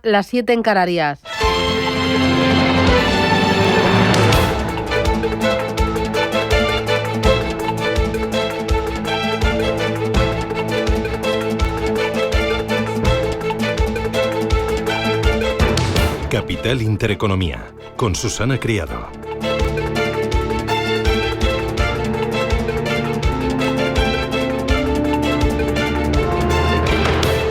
Las 7 en Canarias. Capital Intereconomía, con Susana Criado.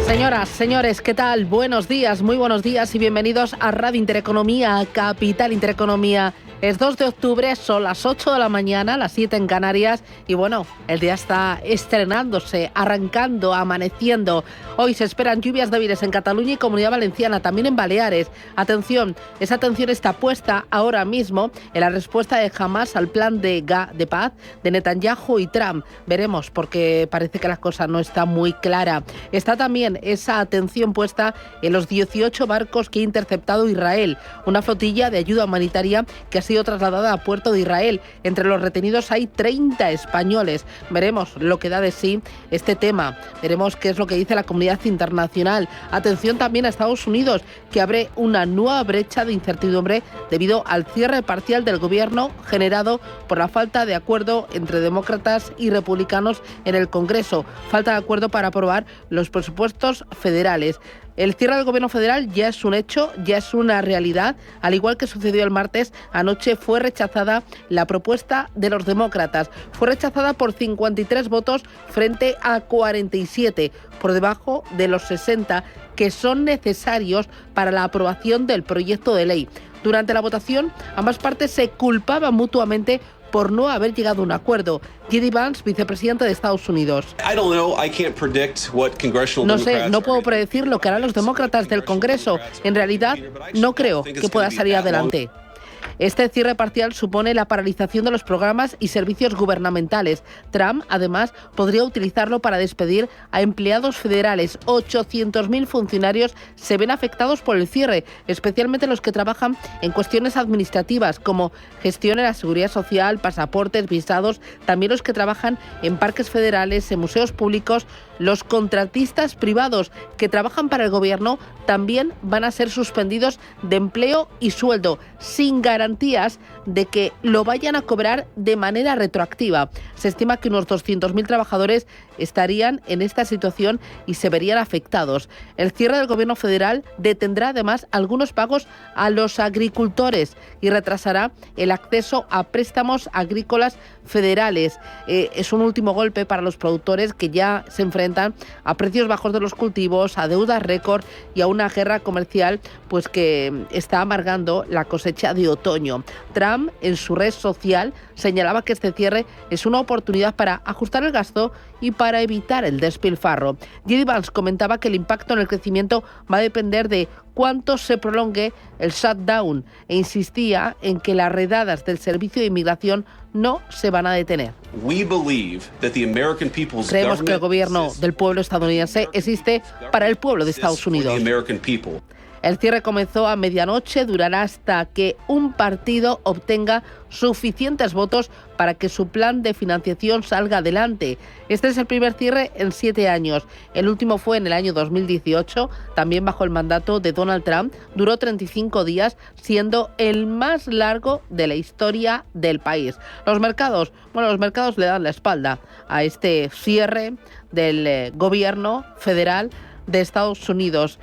Señoras, señores, ¿qué tal? Buenos días, muy buenos días y bienvenidos a Radio Intereconomía, a Capital Intereconomía. Es 2 de octubre, son las 8 de la mañana, las 7 en Canarias y bueno, el día está estrenándose, arrancando, amaneciendo. Hoy se esperan lluvias débiles en Cataluña y Comunidad Valenciana, también en Baleares. Atención, esa atención está puesta ahora mismo en la respuesta de Hamás al plan de paz de Netanyahu y Trump. Veremos, porque parece que la cosa no está muy clara. Está también esa atención puesta en los 18 barcos que ha interceptado Israel, una flotilla de ayuda humanitaria que ha sido trasladada a puerto de Israel. Entre los retenidos hay 30 españoles. Veremos lo que da de sí este tema. Veremos qué es lo que dice la comunidad internacional. Atención también a Estados Unidos, que abre una nueva brecha de incertidumbre debido al cierre parcial del gobierno generado por la falta de acuerdo entre demócratas y republicanos en el Congreso. Falta de acuerdo para aprobar los presupuestos federales. El cierre del gobierno federal ya es un hecho, ya es una realidad. Al igual que sucedió el martes, anoche fue rechazada la propuesta de los demócratas. Fue rechazada por 53 votos frente a 47, por debajo de los 60 que son necesarios para la aprobación del proyecto de ley. Durante la votación, ambas partes se culpaban mutuamente por no haber llegado a un acuerdo. J.D. Vance, vicepresidente de Estados Unidos. No sé, no puedo predecir lo que harán los demócratas del Congreso. En realidad, no creo que pueda salir adelante. Este cierre parcial supone la paralización de los programas y servicios gubernamentales. Trump, además, podría utilizarlo para despedir a empleados federales. 800.000 funcionarios se ven afectados por el cierre, especialmente los que trabajan en cuestiones administrativas como gestión en la seguridad social, pasaportes, visados, también los que trabajan en parques federales, en museos públicos. Los contratistas privados que trabajan para el gobierno también van a ser suspendidos de empleo y sueldo, sin garantías de que lo vayan a cobrar de manera retroactiva. Se estima que unos 200.000 trabajadores estarían en esta situación y se verían afectados. El cierre del gobierno federal detendrá además algunos pagos a los agricultores y retrasará el acceso a préstamos agrícolas federales. Es un último golpe para los productores que ya se enfrentan a precios bajos de los cultivos, a deudas récord y a una guerra comercial pues que está amargando la cosecha de otoño. Trump, en su red social, señalaba que este cierre es una oportunidad para ajustar el gasto y para evitar el despilfarro. J.D. Vance comentaba que el impacto en el crecimiento va a depender de cuánto se prolongue el shutdown e insistía en que las redadas del Servicio de Inmigración no se van a detener. Creemos que el gobierno del pueblo estadounidense existe para el pueblo de Estados Unidos. El cierre comenzó a medianoche, durará hasta que un partido obtenga suficientes votos para que su plan de financiación salga adelante. Este es el primer cierre en 7 años. El último fue en el año 2018, también bajo el mandato de Donald Trump. Duró 35 días, siendo el más largo de la historia del país. Los mercados le dan la espalda a este cierre del gobierno federal de Estados Unidos.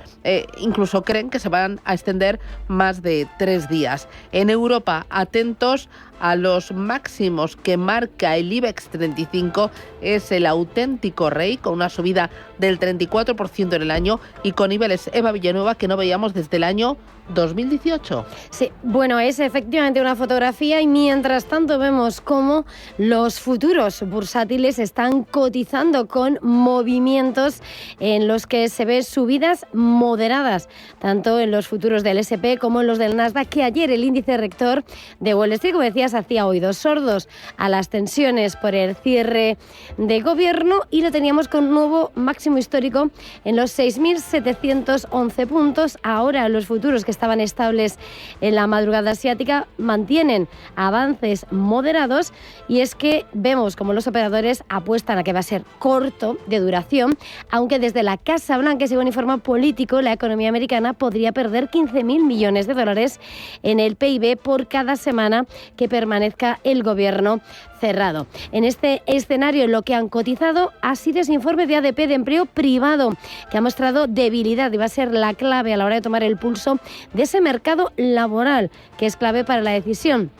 Incluso creen que se van a extender más de 3 días. En Europa, atentos a los máximos que marca el IBEX 35, es el auténtico rey, con una subida del 34% en el año y con niveles, Eva Villanueva, que no veíamos desde el año 2018. Sí, bueno, es efectivamente una fotografía y mientras tanto vemos cómo los futuros bursátiles están cotizando con movimientos en los que se ven subidas moderadas, tanto en los futuros del S&P como en los del Nasdaq, que ayer el índice rector de Wall Street, como decías, hacía oídos sordos a las tensiones por el cierre de gobierno y lo teníamos con un nuevo máximo histórico en los 6.711 puntos. Ahora los futuros que estaban estables en la madrugada asiática mantienen avances moderados y es que vemos como los operadores apuestan a que va a ser corto de duración, aunque desde la Casa Blanca hablan que, según informe político, la economía americana podría perder 15.000 millones de dólares en el PIB por cada semana que permanezca el gobierno cerrado. En este escenario, lo que han cotizado ha sido ese informe de ADP de empleo privado, que ha mostrado debilidad y va a ser la clave a la hora de tomar el pulso de ese mercado laboral, que es clave para la decisión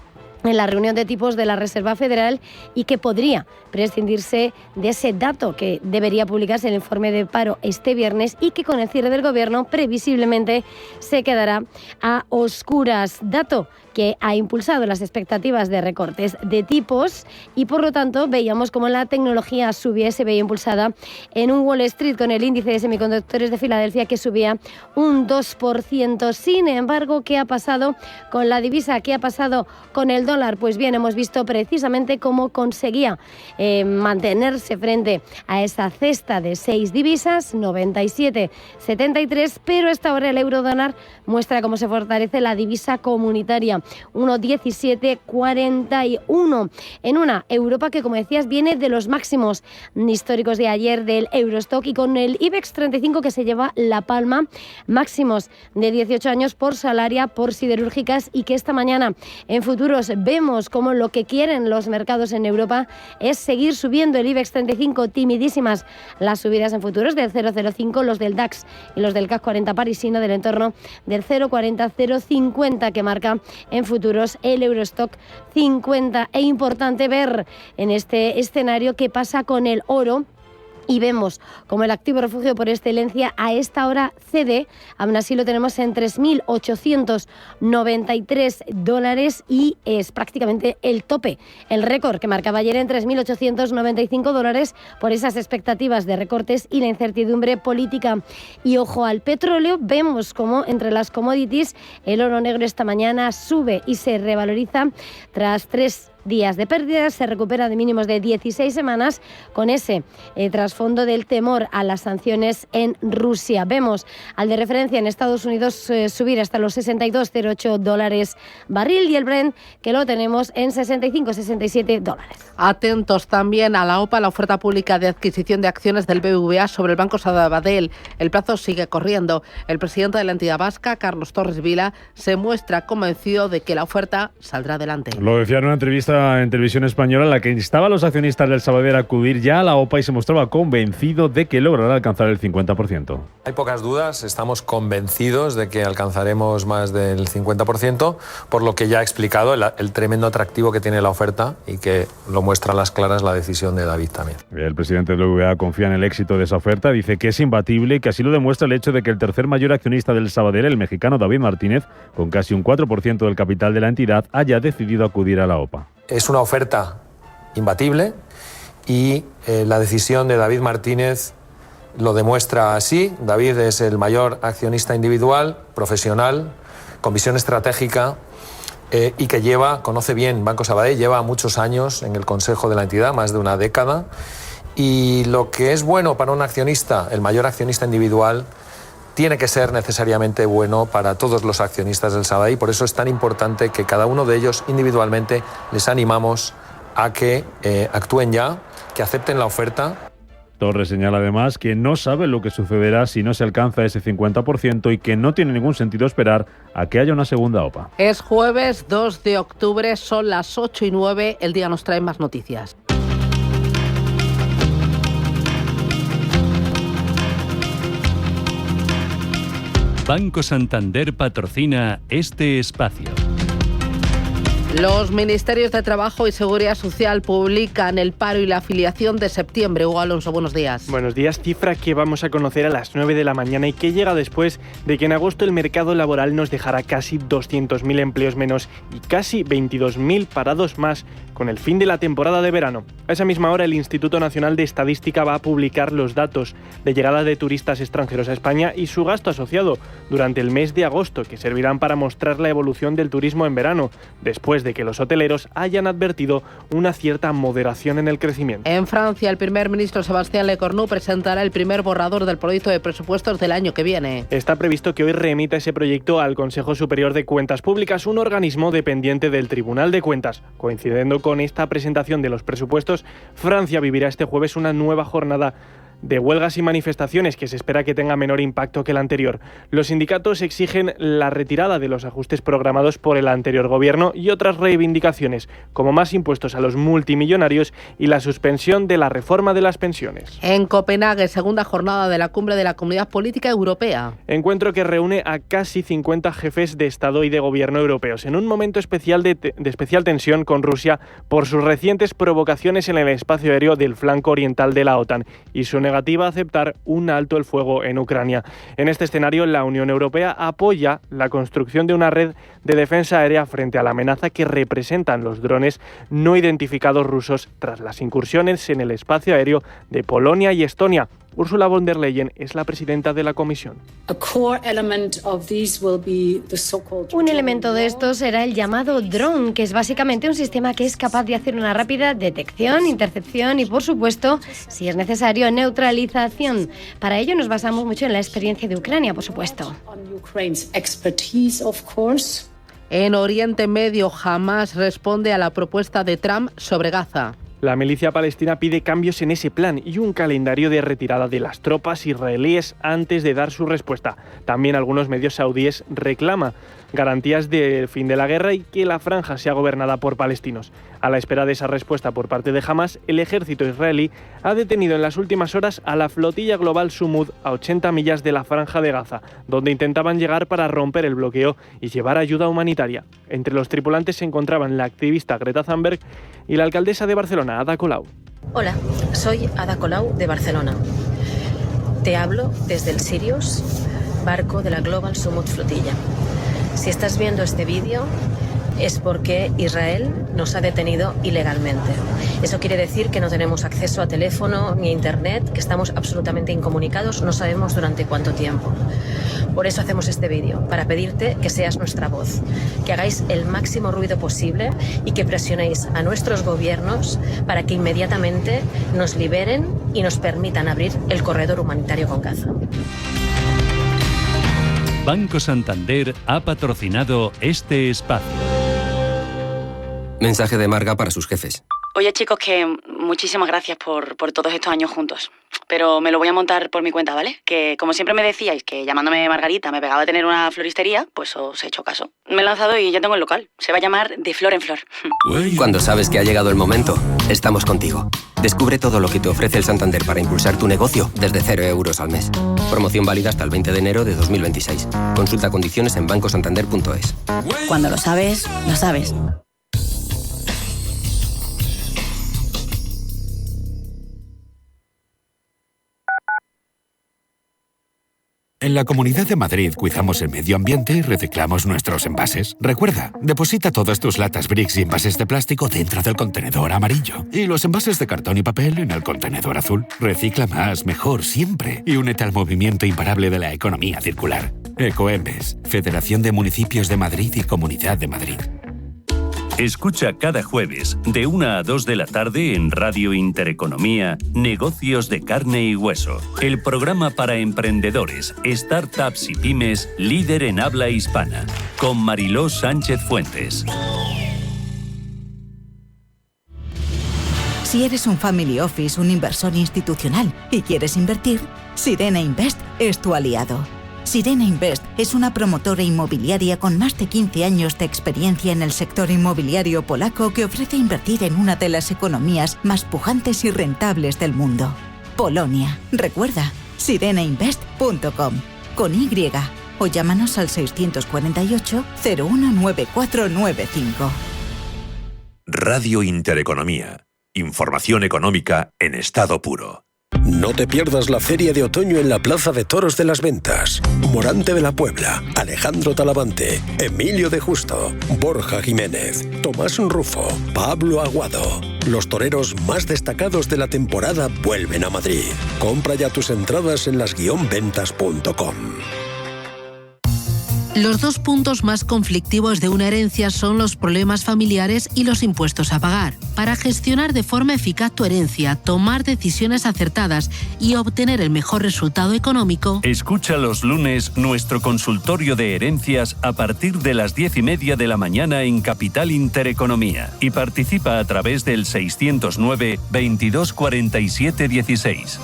en la reunión de tipos de la Reserva Federal y que podría prescindirse de ese dato que debería publicarse en el informe de paro este viernes y que con el cierre del gobierno previsiblemente se quedará a oscuras. Dato que ha impulsado las expectativas de recortes de tipos y por lo tanto veíamos como la tecnología subía, se veía impulsada en un Wall Street con el índice de semiconductores de Filadelfia que subía un 2%. Sin embargo, ¿qué ha pasado con la divisa? ¿Qué ha pasado con el dólar? Pues bien, hemos visto precisamente cómo conseguía mantenerse frente a esa cesta de 6 divisas, 97,73, pero esta hora el euro dólar muestra cómo se fortalece la divisa comunitaria, 1,1741, en una Europa que, como decías, viene de los máximos históricos de ayer del Eurostock y con el IBEX 35 que se lleva la palma, máximos de 18 años por Salaria, por siderúrgicas, y que esta mañana en futuros vemos como lo que quieren los mercados en Europa es seguir subiendo el IBEX 35, timidísimas las subidas en futuros del 0,05, los del DAX y los del CAC 40 parisino del entorno del 0,40-0,50 que marca en futuros el Eurostock 50. Es importante ver en este escenario qué pasa con el oro. Y vemos como el activo refugio por excelencia a esta hora cede, aún así lo tenemos en $3.893 y es prácticamente el tope, el récord que marcaba ayer en $3.895 por esas expectativas de recortes y la incertidumbre política. Y ojo al petróleo, vemos como entre las commodities el oro negro esta mañana sube y se revaloriza tras 3 días de pérdidas, se recupera de mínimos de 16 semanas con ese trasfondo del temor a las sanciones en Rusia. Vemos al de referencia en Estados Unidos subir hasta los $62,08 barril y el Brent que lo tenemos en $65,67. Atentos también a la OPA, la oferta pública de adquisición de acciones del BBVA sobre el Banco Sabadell. El plazo sigue corriendo. El presidente de la entidad vasca, Carlos Torres Vila, se muestra convencido de que la oferta saldrá adelante. Lo decía en una entrevista en Televisión Española, en la que instaba a los accionistas del Sabadell a acudir ya a la OPA y se mostraba convencido de que logrará alcanzar el 50%. Hay pocas dudas, estamos convencidos de que alcanzaremos más del 50%, por lo que ya he explicado el tremendo atractivo que tiene la oferta y que lo muestra a las claras la decisión de David también. El presidente del BBVA confía en el éxito de esa oferta, dice que es imbatible y que así lo demuestra el hecho de que el tercer mayor accionista del Sabadell, el mexicano David Martínez, con casi un 4% del capital de la entidad, haya decidido acudir a la OPA. Es una oferta imbatible y la decisión de David Martínez lo demuestra así. David es el mayor accionista individual, profesional, con visión estratégica y que conoce bien Banco Sabadell, lleva muchos años en el consejo de la entidad, más de una década. Y lo que es bueno para un accionista, el mayor accionista individual, tiene que ser necesariamente bueno para todos los accionistas del Sabadell. Por eso es tan importante que cada uno de ellos individualmente les animamos a que actúen ya, que acepten la oferta. Torres señala además que no sabe lo que sucederá si no se alcanza ese 50% y que no tiene ningún sentido esperar a que haya una segunda OPA. Es jueves 2 de octubre, son las 8:09, el día nos trae más noticias. Banco Santander patrocina este espacio. Los ministerios de Trabajo y Seguridad Social publican el paro y la afiliación de septiembre. Hugo Alonso, buenos días. Buenos días. Cifra que vamos a conocer a las 9 de la mañana y que llega después de que en agosto el mercado laboral nos dejara casi 200.000 empleos menos y casi 22.000 parados más con el fin de la temporada de verano. A esa misma hora el Instituto Nacional de Estadística va a publicar los datos de llegada de turistas extranjeros a España y su gasto asociado durante el mes de agosto, que servirán para mostrar la evolución del turismo en verano, después de que los hoteleros hayan advertido una cierta moderación en el crecimiento. En Francia, el primer ministro Sébastien Lecornu presentará el primer borrador del proyecto de presupuestos del año que viene. Está previsto que hoy remita ese proyecto al Consejo Superior de Cuentas Públicas, un organismo dependiente del Tribunal de Cuentas. Coincidiendo con esta presentación de los presupuestos, Francia vivirá este jueves una nueva jornada de huelgas y manifestaciones que se espera que tenga menor impacto que el anterior. Los sindicatos exigen la retirada de los ajustes programados por el anterior gobierno y otras reivindicaciones, como más impuestos a los multimillonarios y la suspensión de la reforma de las pensiones. En Copenhague, segunda jornada de la cumbre de la Comunidad Política Europea. Encuentro que reúne a casi 50 jefes de Estado y de Gobierno europeos en un momento especial de especial tensión con Rusia por sus recientes provocaciones en el espacio aéreo del flanco oriental de la OTAN y su negativa a aceptar un alto el fuego en Ucrania. En este escenario, la Unión Europea apoya la construcción de una red de defensa aérea frente a la amenaza que representan los drones no identificados rusos tras las incursiones en el espacio aéreo de Polonia y Estonia. Ursula von der Leyen es la presidenta de la Comisión. Un elemento de esto será el llamado drone, que es básicamente un sistema que es capaz de hacer una rápida detección, intercepción y, por supuesto, si es necesario, neutralización. Para ello nos basamos mucho en la experiencia de Ucrania, por supuesto. En Oriente Medio, Hamás responde a la propuesta de Trump sobre Gaza. La milicia palestina pide cambios en ese plan y un calendario de retirada de las tropas israelíes antes de dar su respuesta. También algunos medios saudíes reclaman garantías del fin de la guerra y que la franja sea gobernada por palestinos. A la espera de esa respuesta por parte de Hamás, el ejército israelí ha detenido en las últimas horas a la flotilla global Sumud a 80 millas de la franja de Gaza, donde intentaban llegar para romper el bloqueo y llevar ayuda humanitaria. Entre los tripulantes se encontraban la activista Greta Thunberg y la alcaldesa de Barcelona, Ada Colau. Hola, soy Ada Colau de Barcelona. Te hablo desde el Sirius, barco de la Global Sumud Flotilla. Si estás viendo este vídeo es porque Israel nos ha detenido ilegalmente. Eso quiere decir que no tenemos acceso a teléfono ni a internet, que estamos absolutamente incomunicados, no sabemos durante cuánto tiempo. Por eso hacemos este vídeo, para pedirte que seas nuestra voz, que hagáis el máximo ruido posible y que presionéis a nuestros gobiernos para que inmediatamente nos liberen y nos permitan abrir el corredor humanitario con Gaza. Banco Santander ha patrocinado este espacio. Mensaje de Marga para sus jefes. Oye, chicos, que muchísimas gracias por todos estos años juntos. Pero me lo voy a montar por mi cuenta, ¿vale? Que como siempre me decíais que llamándome Margarita me pegaba a tener una floristería, pues os he hecho caso. Me he lanzado y ya tengo el local. Se va a llamar De Flor en Flor. Cuando sabes que ha llegado el momento, estamos contigo. Descubre todo lo que te ofrece el Santander para impulsar tu negocio desde 0 euros al mes. Promoción válida hasta el 20 de enero de 2026. Consulta condiciones en bancosantander.es. Cuando lo sabes, lo sabes. En la Comunidad de Madrid cuidamos el medio ambiente y reciclamos nuestros envases. Recuerda, deposita todas tus latas Brix y envases de plástico dentro del contenedor amarillo y los envases de cartón y papel en el contenedor azul. Recicla más, mejor, siempre y únete al movimiento imparable de la economía circular. Ecoembes, Federación de Municipios de Madrid y Comunidad de Madrid. Escucha cada jueves de 1 a 2 de la tarde en Radio Intereconomía Negocios de Carne y Hueso, el programa para emprendedores, startups y pymes líder en habla hispana, con Mariló Sánchez Fuentes. Si eres un family office, un inversor institucional y quieres invertir, Sirena Invest es tu aliado. Sirena Invest es una promotora inmobiliaria con más de 15 años de experiencia en el sector inmobiliario polaco que ofrece invertir en una de las economías más pujantes y rentables del mundo. Polonia. Recuerda, sirenainvest.com con Y o llámanos al 648 019495. Radio Intereconomía. Información económica en estado puro. No te pierdas la Feria de Otoño en la Plaza de Toros de las Ventas. Morante de la Puebla, Alejandro Talavante, Emilio de Justo, Borja Jiménez, Tomás Rufo, Pablo Aguado. Los toreros más destacados de la temporada vuelven a Madrid. Compra ya tus entradas en las-ventas.com. Los dos puntos más conflictivos de una herencia son los problemas familiares y los impuestos a pagar. Para gestionar de forma eficaz tu herencia, tomar decisiones acertadas y obtener el mejor resultado económico, escucha los lunes nuestro consultorio de herencias a partir de las 10:30 de la mañana en Capital Intereconomía y participa a través del 609 22 47 16.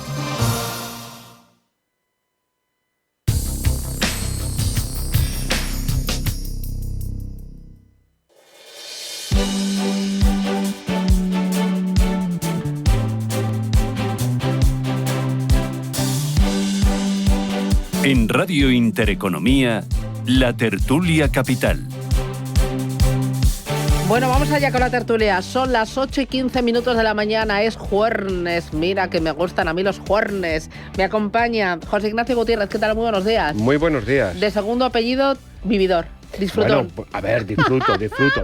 Radio Intereconomía, La Tertulia Capital. Bueno, vamos allá con la tertulia. Son las 8:15 de la mañana, es jueves. Mira que me gustan a mí los jueves. Me acompaña José Ignacio Gutiérrez. ¿Qué tal? Muy buenos días. Muy buenos días. De segundo apellido, vividor. Disfrutón. Bueno, a ver, disfruto.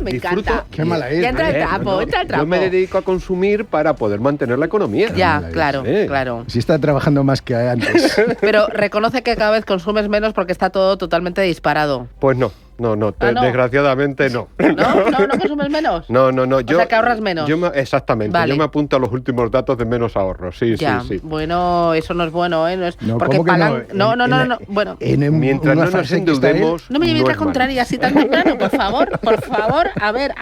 Me encanta. Qué mala es. Ya entra el trapo, entra el trapo. Yo me dedico a consumir para poder mantener la economía. Ya, claro, claro. Si está trabajando más que antes. Pero reconoce que cada vez consumes menos porque está todo totalmente disparado. Pues no. No, desgraciadamente no. ¿No consumes menos? No. O sea, que ahorras menos. Exactamente. Vale. Yo me apunto a los últimos datos de menos ahorros. Sí. Bueno, eso no es bueno, ¿eh? No es porque ¿cómo que pagan. no? Bueno. Mientras no nos endeudemos. No me llevéis la contraria así tan temprano, por favor. A ver,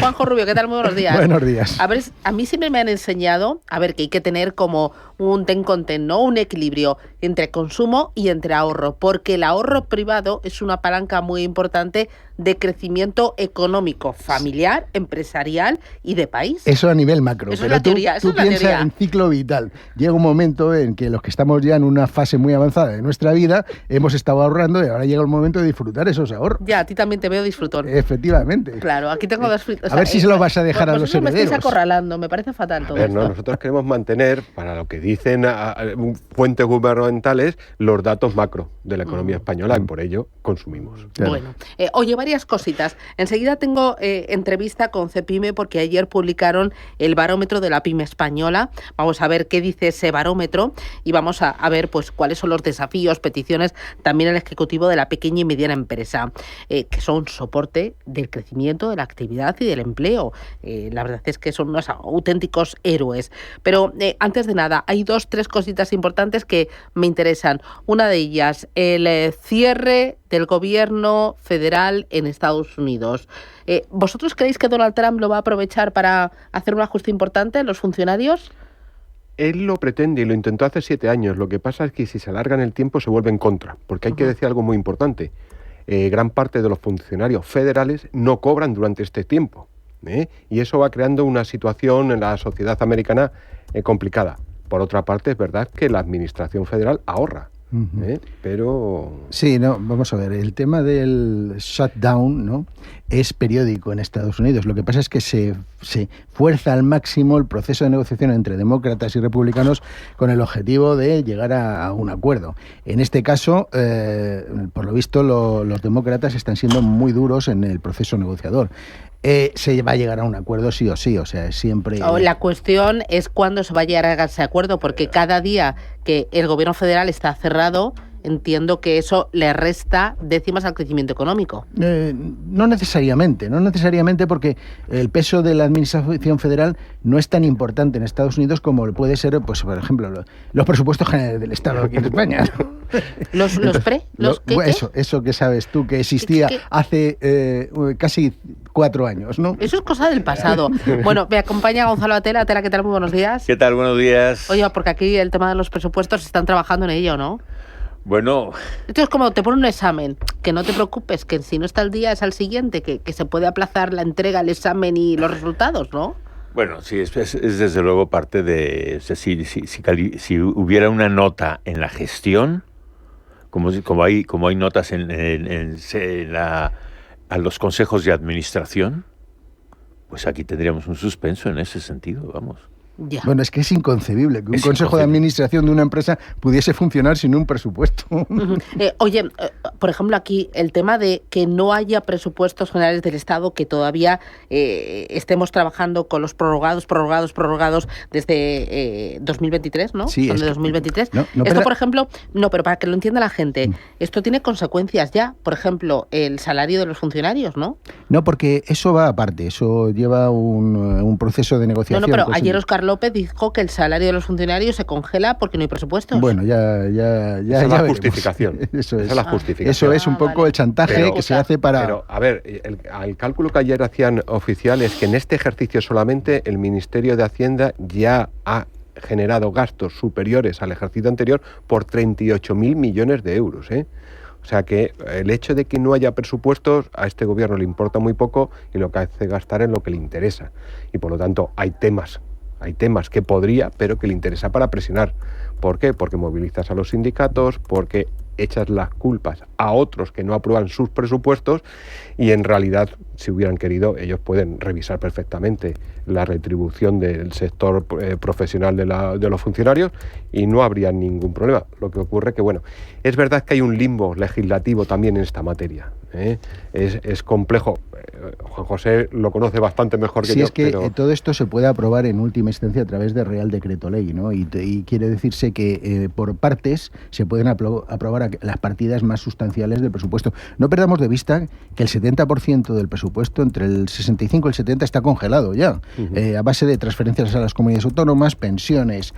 Juanjo Rubio, ¿qué tal? Muy buenos días. Buenos días. A ver, a mí siempre me han enseñado, que hay que tener como un ten con ten, ¿no? Un equilibrio entre consumo y entre ahorro, porque el ahorro privado es una palanca muy importante de crecimiento económico, familiar, empresarial y de país. Eso a nivel macro. Eso pero es la teoría. Tú piensas en ciclo vital. Llega un momento en que los que estamos ya en una fase muy avanzada de nuestra vida hemos estado ahorrando y ahora llega el momento de disfrutar esos ahorros. Ya, a ti también te veo disfrutón. Efectivamente. Claro, aquí tengo dos... A ver si se lo vas a dejar a los herederos. Me estáis acorralando, me parece fatal todo esto. Nosotros queremos mantener, para lo que dicen fuentes gubernamentales, los datos macro de la economía española, y por ello consumimos. Claro. Bueno, oye, varias cositas. Enseguida tengo entrevista con Cepime porque ayer publicaron el barómetro de la pyme española. Vamos a ver qué dice ese barómetro y vamos a ver pues cuáles son los desafíos, peticiones también al ejecutivo de la pequeña y mediana empresa, que son soporte del crecimiento, de la actividad y del empleo. La verdad es que son unos auténticos héroes. Pero antes de nada, hay 2-3 cositas importantes que me interesan. Una de ellas, el cierre del gobierno federal en Estados Unidos. ¿Vosotros creéis que Donald Trump lo va a aprovechar para hacer un ajuste importante en los funcionarios? Él lo pretende y lo intentó hace 7 años. Lo que pasa es que si se alarga en el tiempo se vuelve en contra, porque hay que decir algo muy importante. Gran parte de los funcionarios federales no cobran durante este tiempo, y eso va creando una situación en la sociedad americana complicada. Por otra parte, es verdad que la administración federal ahorra. Pero... Sí, vamos a ver, el tema del shutdown, ¿no?, es periódico en Estados Unidos. Lo que pasa es que se fuerza al máximo el proceso de negociación entre demócratas y republicanos con el objetivo de llegar a un acuerdo. En este caso, por lo visto, los demócratas están siendo muy duros en el proceso negociador. Se va a llegar a un acuerdo sí o sí, o sea, siempre... La cuestión es cuándo se va a llegar a ese acuerdo, porque cada día que el gobierno federal está cerrado, entiendo que eso le resta décimas al crecimiento económico. No necesariamente porque el peso de la administración federal no es tan importante en Estados Unidos como puede ser, pues, por ejemplo, los presupuestos generales del Estado aquí en España. ¿Los Eso que sabes tú, que existía hace casi 4 años, ¿no? Eso es cosa del pasado. Bueno, me acompaña Gonzalo Atela. Atela, ¿qué tal? Muy buenos días. ¿Qué tal? Buenos días. Oye, porque aquí el tema de los presupuestos están trabajando en ello, ¿no? Bueno... Esto es como te ponen un examen, que no te preocupes, que si no está el día es al siguiente, que se puede aplazar la entrega, el examen y los resultados, ¿no? Bueno, sí, es desde luego parte de... Si hubiera una nota en la gestión, como hay notas a los consejos de administración, pues aquí tendríamos un suspenso en ese sentido, vamos. Ya. Bueno, es que es inconcebible que un consejo de administración de una empresa pudiese funcionar sin un presupuesto. Oye, por ejemplo, aquí el tema de que no haya presupuestos generales del Estado, que todavía estemos trabajando con los prorrogados desde 2023, ¿no? Sí, son de 2023. No, esto, por ejemplo, pero para que lo entienda la gente, esto tiene consecuencias ya. Por ejemplo, el salario de los funcionarios, ¿no? No, porque eso va aparte, eso lleva un proceso de negociación. No, pero ayer Óscar López dijo que el salario de los funcionarios se congela porque no hay presupuestos. Bueno, ya esa es la justificación. Eso es. Esa es la justificación. Eso es un poco el chantaje que se hace para... Pero, a ver, el cálculo que ayer hacían oficial es que en este ejercicio solamente el Ministerio de Hacienda ya ha generado gastos superiores al ejercicio anterior por 38.000 millones de euros, O sea que el hecho de que no haya presupuestos a este gobierno le importa muy poco y lo que hace gastar en lo que le interesa. Y por lo tanto hay temas que podría, pero que le interesa para presionar. ¿Por qué? Porque movilizas a los sindicatos, porque echas las culpas a otros que no aprueban sus presupuestos y en realidad, si hubieran querido, ellos pueden revisar perfectamente la retribución del sector profesional de los funcionarios y no habría ningún problema. Lo que ocurre que, bueno, es verdad que hay un limbo legislativo también en esta materia. Es complejo. Juan José lo conoce bastante mejor que yo. Sí, es que pero... todo esto se puede aprobar en última instancia a través de Real Decreto Ley, ¿no? Y quiere decirse que por partes se pueden aprobar las partidas más sustanciales del presupuesto. No perdamos de vista que el 70% del presupuesto, entre el 65 y el 70, está congelado ya, a base de transferencias a las comunidades autónomas, pensiones,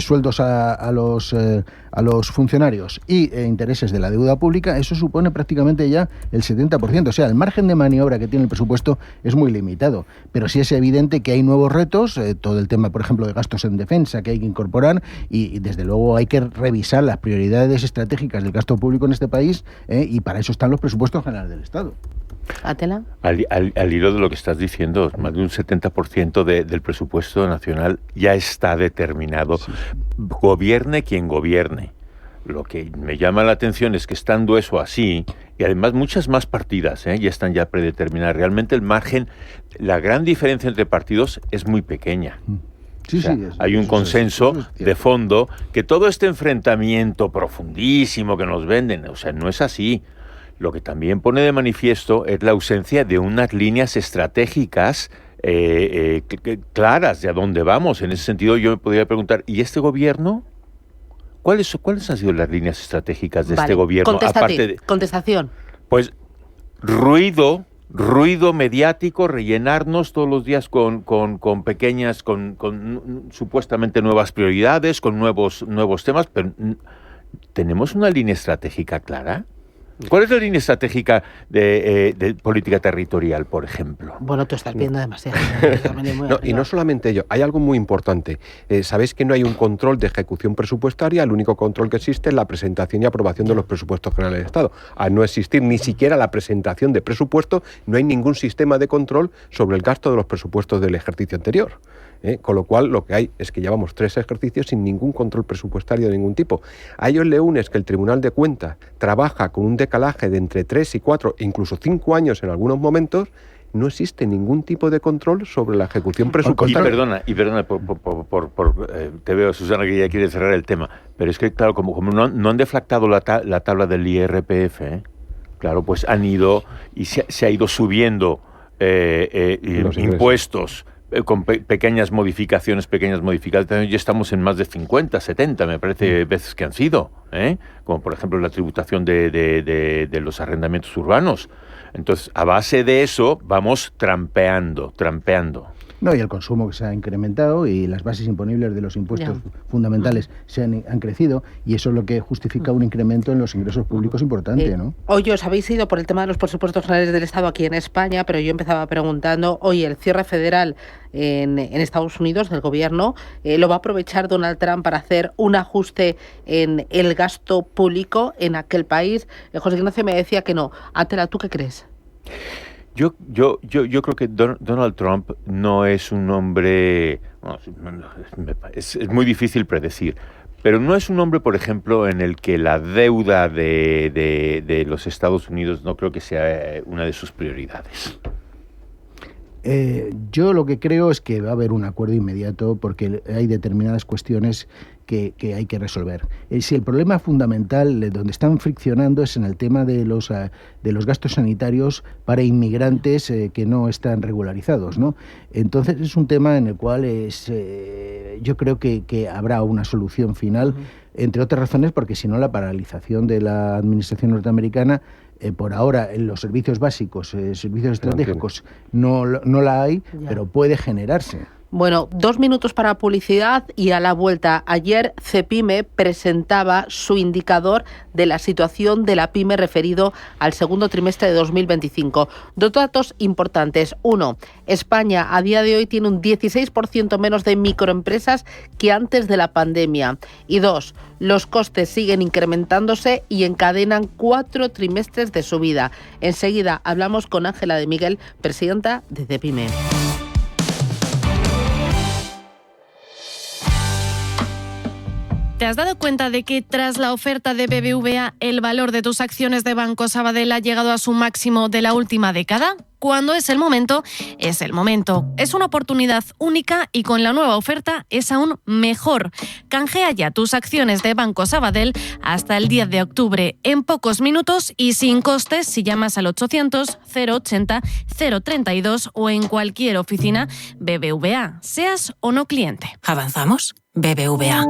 sueldos a los funcionarios y intereses de la deuda pública. Eso supone prácticamente ya el 70%. O sea, el margen de maniobra que tiene el presupuesto es muy limitado. Pero sí es evidente que hay nuevos retos, todo el tema, por ejemplo, de gastos en defensa que hay que incorporar y desde luego hay que revisar las prioridades estratégicas del gasto público en este país, y para eso están los presupuestos generales del Estado. Atela. Al hilo de lo que estás diciendo, más de un 70% del presupuesto nacional ya está determinado. Sí. Gobierne quien gobierne. Lo que me llama la atención es que estando eso así, y además muchas más partidas ya están ya predeterminadas, realmente el margen, la gran diferencia entre partidos es muy pequeña. Sí, o sea, sí, hay un consenso de fondo, que todo este enfrentamiento profundísimo que nos venden, o sea, no es así. Lo que también pone de manifiesto es la ausencia de unas líneas estratégicas claras de a dónde vamos. En ese sentido yo me podría preguntar, ¿y este gobierno? ¿Cuáles han sido las líneas estratégicas de este gobierno? Contestación. Pues ruido mediático, rellenarnos todos los días con pequeñas, con supuestamente nuevas prioridades, con nuevos temas, pero ¿tenemos una línea estratégica clara? ¿Cuál es la línea estratégica de política territorial, por ejemplo? Bueno, tú estás viendo demasiado. No, y no solamente ello, hay algo muy importante. Sabéis que no hay un control de ejecución presupuestaria, el único control que existe es la presentación y aprobación de los presupuestos generales del Estado. Al no existir ni siquiera la presentación de presupuestos, no hay ningún sistema de control sobre el gasto de los presupuestos del ejercicio anterior. Con lo cual lo que hay es que llevamos 3 ejercicios sin ningún control presupuestario de ningún tipo. A ello le unes que el Tribunal de Cuentas trabaja con un decalaje de entre 3 y 4 e incluso 5 años en algunos momentos. No existe ningún tipo de control sobre la ejecución presupuestaria. Y perdona, te veo, Susana, que ya quiere cerrar el tema, pero es que, claro, como no han deflactado la tabla del IRPF, claro, pues han ido y se ha ido subiendo impuestos con pequeñas modificaciones, ya estamos en más de 50, 70, me parece, veces que han sido, como por ejemplo la tributación de los arrendamientos urbanos. Entonces, a base de eso, vamos trampeando. No, y el consumo que se ha incrementado y las bases imponibles de los impuestos fundamentales han crecido, y eso es lo que justifica un incremento en los ingresos públicos importante, ¿no? Hoy os habéis ido por el tema de los presupuestos generales del Estado aquí en España, pero yo empezaba preguntando, hoy el cierre federal en Estados Unidos del gobierno, ¿lo va a aprovechar Donald Trump para hacer un ajuste en el gasto público en aquel país? José Ignacio me decía que no. Atela, ¿tú qué crees? Yo creo que Donald Trump no es un hombre... Es muy difícil predecir, pero no es un hombre, por ejemplo, en el que la deuda de los Estados Unidos no creo que sea una de sus prioridades. Yo lo que creo es que va a haber un acuerdo inmediato porque hay determinadas cuestiones que hay que resolver. Si el problema fundamental donde están friccionando es en el tema de los gastos sanitarios para inmigrantes que no están regularizados, ¿no? Entonces es un tema en el cual yo creo que habrá una solución final, entre otras razones porque si no la paralización de la administración norteamericana por ahora en los servicios básicos, servicios estratégicos, no la hay, pero puede generarse. Bueno, 2 minutos para publicidad y a la vuelta. Ayer Cepyme presentaba su indicador de la situación de la pyme referido al segundo trimestre de 2025. 2 datos importantes. 1, España a día de hoy tiene un 16% menos de microempresas que antes de la pandemia. Y 2, los costes siguen incrementándose y encadenan 4 trimestres de subida. Enseguida hablamos con Ángela de Miguel, presidenta de Cepyme. ¿Te has dado cuenta de que tras la oferta de BBVA el valor de tus acciones de Banco Sabadell ha llegado a su máximo de la última década? Cuando es el momento, es el momento. Es una oportunidad única y con la nueva oferta es aún mejor. Canjea ya tus acciones de Banco Sabadell hasta el 10 de octubre, en pocos minutos y sin costes si llamas al 800 080 032 o en cualquier oficina BBVA, seas o no cliente. ¿Avanzamos? BBVA.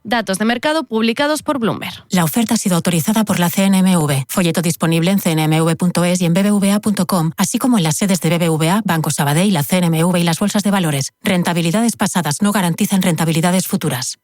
Datos de mercado publicados por Bloomberg. La oferta ha sido autorizada por la CNMV. Folleto disponible en cnmv.es y en bbva.com, así como en las sedes de BBVA, Banco Sabadell, la CNMV y las bolsas de valores. Rentabilidades pasadas no garantizan rentabilidades futuras.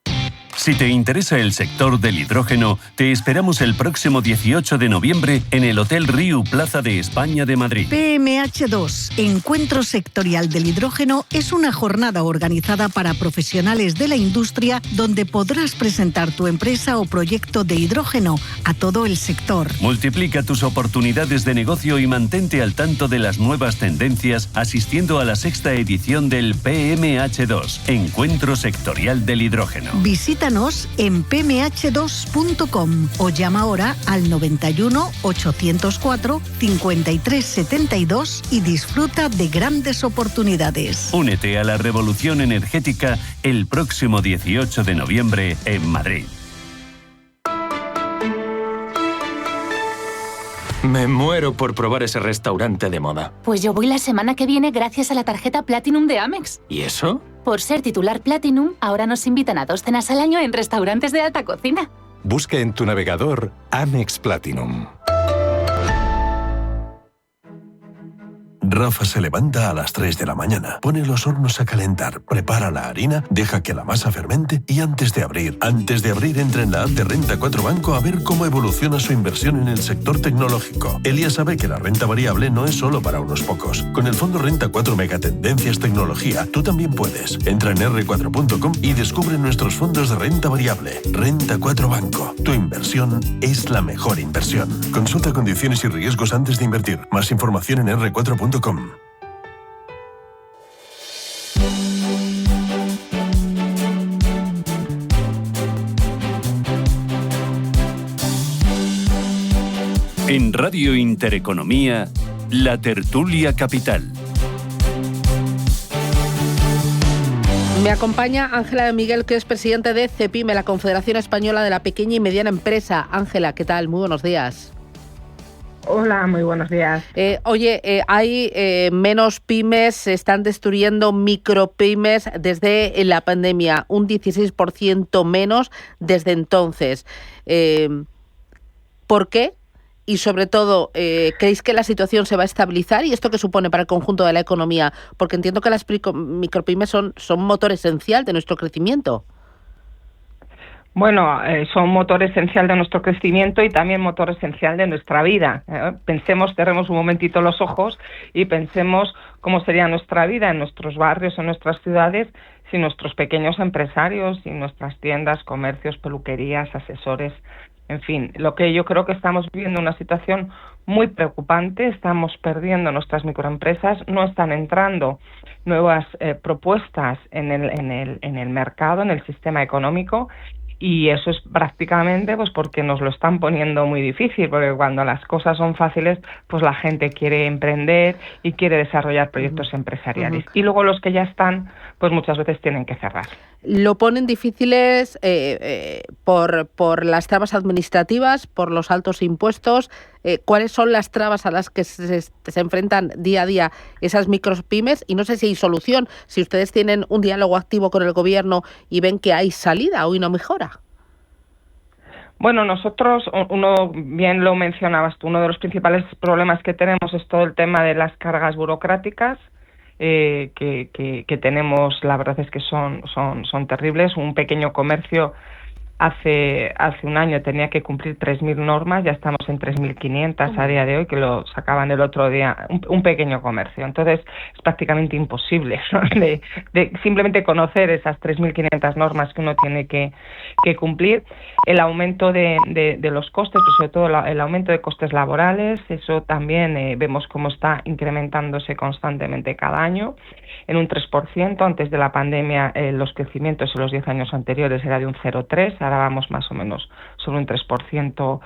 Si te interesa el sector del hidrógeno, te esperamos el próximo 18 de noviembre en el Hotel Riu Plaza de España de Madrid. PMH2, Encuentro Sectorial del Hidrógeno, es una jornada organizada para profesionales de la industria donde podrás presentar tu empresa o proyecto de hidrógeno a todo el sector. Multiplica tus oportunidades de negocio y mantente al tanto de las nuevas tendencias asistiendo a la 6ª edición del PMH2, Encuentro Sectorial del Hidrógeno. Visítanos en pmh2.com o llama ahora al 91 804 53 72 y disfruta de grandes oportunidades. Únete a la revolución energética el próximo 18 de noviembre en Madrid. Me muero por probar ese restaurante de moda. Pues yo voy la semana que viene gracias a la tarjeta Platinum de Amex. ¿Y eso? Por ser titular Platinum, ahora nos invitan a 2 cenas al año en restaurantes de alta cocina. Busca en tu navegador Amex Platinum. Rafa se levanta a las 3 de la mañana, pone los hornos a calentar, prepara la harina, deja que la masa fermente y antes de abrir entra en la app de Renta 4 Banco a ver cómo evoluciona su inversión en el sector tecnológico. Él ya sabe que la renta variable no es solo para unos pocos. Con el fondo Renta 4 Megatendencias Tecnología, tú también puedes. Entra en r4.com y descubre nuestros fondos de renta variable. Renta 4 Banco. Tu inversión es la mejor inversión. Consulta condiciones y riesgos antes de invertir. Más información en r4.com. En Radio Intereconomía, La Tertulia Capital. Me acompaña Ángela de Miguel, que es presidente de CEPIME, la Confederación Española de la Pequeña y Mediana Empresa. Ángela, ¿qué tal? Muy buenos días. Hola, muy buenos días. Hay menos pymes, se están destruyendo micropymes desde la pandemia, un 16% menos desde entonces. ¿Por qué? Y sobre todo, ¿creéis que la situación se va a estabilizar? ¿Y esto qué supone para el conjunto de la economía? Porque entiendo que las micropymes son motor esencial de nuestro crecimiento. Bueno, son motor esencial de nuestro crecimiento y también motor esencial de nuestra vida. Cerremos un momentito los ojos y pensemos cómo sería nuestra vida en nuestros barrios, en nuestras ciudades, sin nuestros pequeños empresarios, sin nuestras tiendas, comercios, peluquerías, asesores. En fin, lo que yo creo que estamos viviendo una situación muy preocupante, estamos perdiendo nuestras microempresas, no están entrando nuevas propuestas en el mercado, en el sistema económico. Y eso es prácticamente pues porque nos lo están poniendo muy difícil, porque cuando las cosas son fáciles, pues la gente quiere emprender y quiere desarrollar proyectos empresariales. Y luego los que ya están, pues muchas veces tienen que cerrar. Lo ponen difíciles por las trabas administrativas, por los altos impuestos. ¿Cuáles son las trabas a las que se enfrentan día a día esas micropymes? Y no sé si hay solución, si ustedes tienen un diálogo activo con el gobierno y ven que hay salida o una mejora. Bueno, nosotros, bien lo mencionabas tú, uno de los principales problemas que tenemos es todo el tema de las cargas burocráticas. Que tenemos, la verdad es que son terribles. Un pequeño comercio hace un año tenía que cumplir 3.000 normas, ya estamos en 3.500 a día de hoy, que lo sacaban el otro día, un pequeño comercio. Entonces es prácticamente imposible, ¿no? de simplemente conocer esas 3.500 normas que uno tiene que cumplir. El aumento de los costes, pero sobre todo el aumento de costes laborales, eso también vemos cómo está incrementándose constantemente cada año, en un 3%. Antes de la pandemia los crecimientos en los 10 años anteriores era de un 0,3%, ahora vamos más o menos sobre un 3%